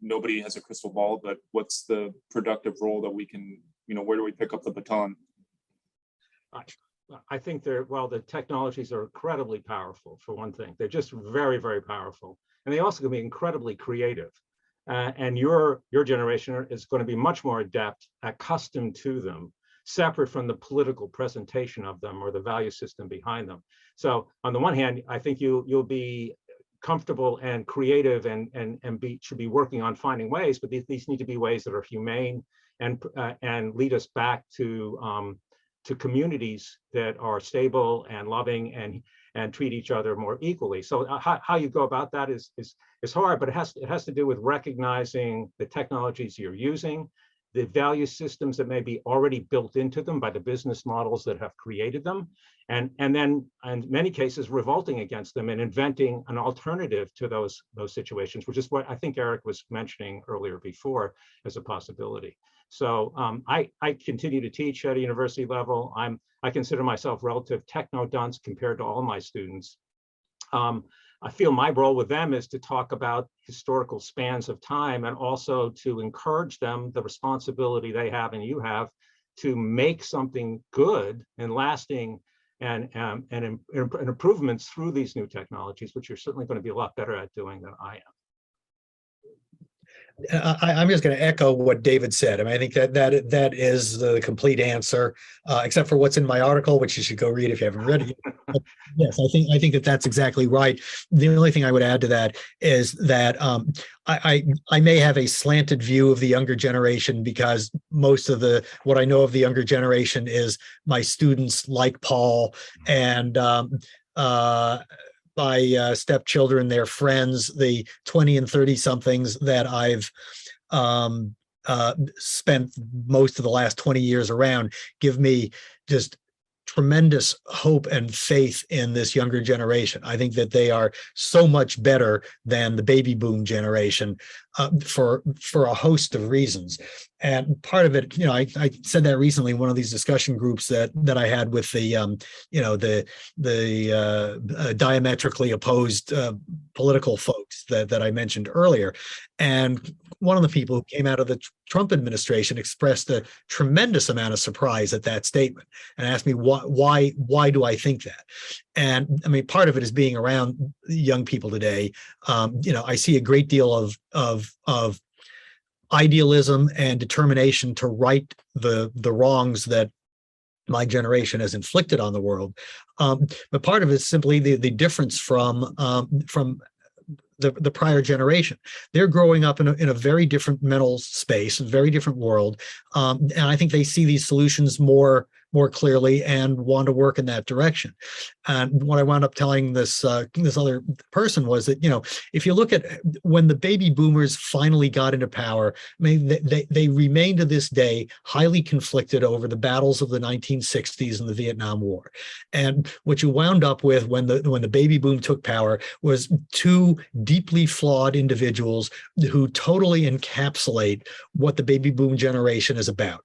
Speaker 7: Nobody has a crystal ball, but what's the productive role that we can? Where do we pick up the baton?
Speaker 3: I think the technologies are incredibly powerful, for one thing. They're just very, very powerful. And they also can be incredibly creative. And your generation is going to be much more adept, accustomed to them, separate from the political presentation of them or the value system behind them. So on the one hand, I think you'll be comfortable and creative and should be working on finding ways, but these need to be ways that are humane and lead us back to communities that are stable and loving and treat each other more equally. So how you go about that is hard, but it has to do with recognizing the technologies you're using, the value systems that may be already built into them by the business models that have created them, and then in many cases revolting against them and inventing an alternative to those situations, which is what I think Eric was mentioning earlier before as a possibility. So I continue to teach at a university level. I consider myself relative techno dunce compared to all my students. I feel my role with them is to talk about historical spans of time and also to encourage them, the responsibility they have and you have, to make something good and lasting and improvements through these new technologies, which you're certainly going to be a lot better at doing than I am.
Speaker 2: I'm just going to echo what David said. I mean, I think that is the complete answer, except for what's in my article, which you should go read if you haven't read it yet. But yes, I think that that's exactly right. The only thing I would add to that is that I may have a slanted view of the younger generation because most of what I know of the younger generation is my students like Paul and my stepchildren, their friends, the 20 and 30 somethings that I've spent most of the last 20 years around give me just tremendous hope and faith in this younger generation. I think that they are so much better than the baby boom generation for a host of reasons. And part of it, I said that recently in one of these discussion groups that I had with the diametrically opposed political folks that I mentioned earlier. And one of the people who came out of the Trump administration expressed a tremendous amount of surprise at that statement and asked me why do I think that? And I mean, part of it is being around young people today. I see a great deal of idealism and determination to right the wrongs that my generation has inflicted on the world. But part of it is simply the difference from the prior generation. They're growing up in a very different mental space, a very different world. And I think they see these solutions more clearly and want to work in that direction. And what I wound up telling this other person was that, if you look at when the baby boomers finally got into power, I mean, they remain to this day highly conflicted over the battles of the 1960s and the Vietnam War. And what you wound up with when the baby boom took power was two deeply flawed individuals who totally encapsulate what the baby boom generation is about: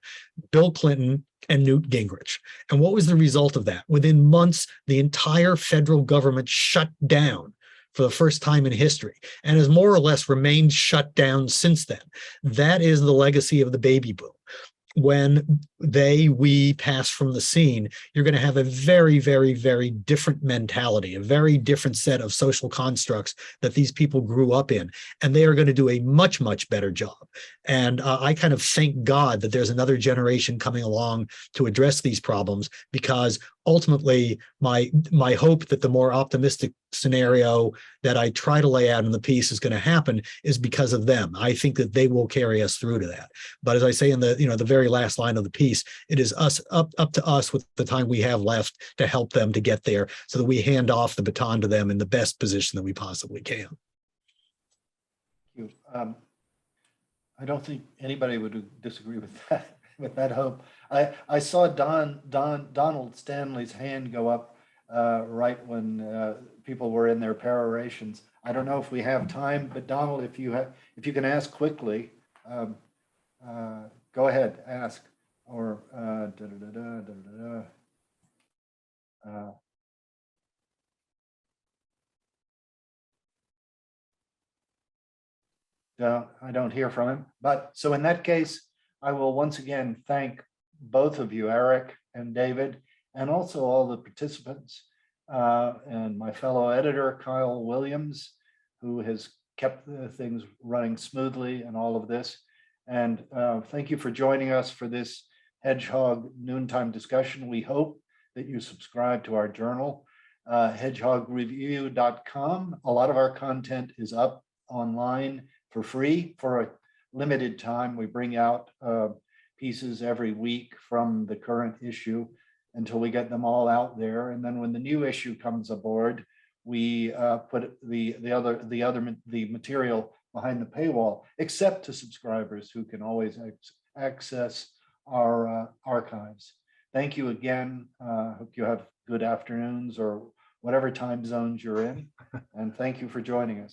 Speaker 2: Bill Clinton and Newt Gingrich. And what was the result of that? Within months, the entire federal government shut down for the first time in history and has more or less remained shut down since then. That is the legacy of the baby boom. When we pass from the scene, you're going to have a very, very, very different mentality, a very different set of social constructs that these people grew up in, and they are going to do a much, much better job. And I kind of thank God that there's another generation coming along to address these problems, because ultimately my hope that the more optimistic scenario that I try to lay out in the piece is going to happen is because of them. I think that they will carry us through to that. But as I say in the very last line of the piece, it is up to us with the time we have left to help them to get there, so that we hand off the baton to them in the best position that we possibly can.
Speaker 1: Thank you. I don't think anybody would disagree with that hope. I saw Donald Stanley's hand go up right when people were in their perorations. I don't know if we have time, but Donald, if you can ask quickly, go ahead, ask. Or I don't hear from him. But so in that case, I will once again thank both of you, Eric and David, and also all the participants, and my fellow editor, Kyle Williams, who has kept the things running smoothly and all of this. And thank you for joining us for this Hedgehog Noontime Discussion. We hope that you subscribe to our journal, hedgehogreview.com. A lot of our content is up online for free for a limited time. We bring out pieces every week from the current issue until we get them all out there. And then when the new issue comes aboard, we put the material behind the paywall, except to subscribers who can always access our archives. Thank you again. Hope you have good afternoons or whatever time zones you're in. And thank you for joining us.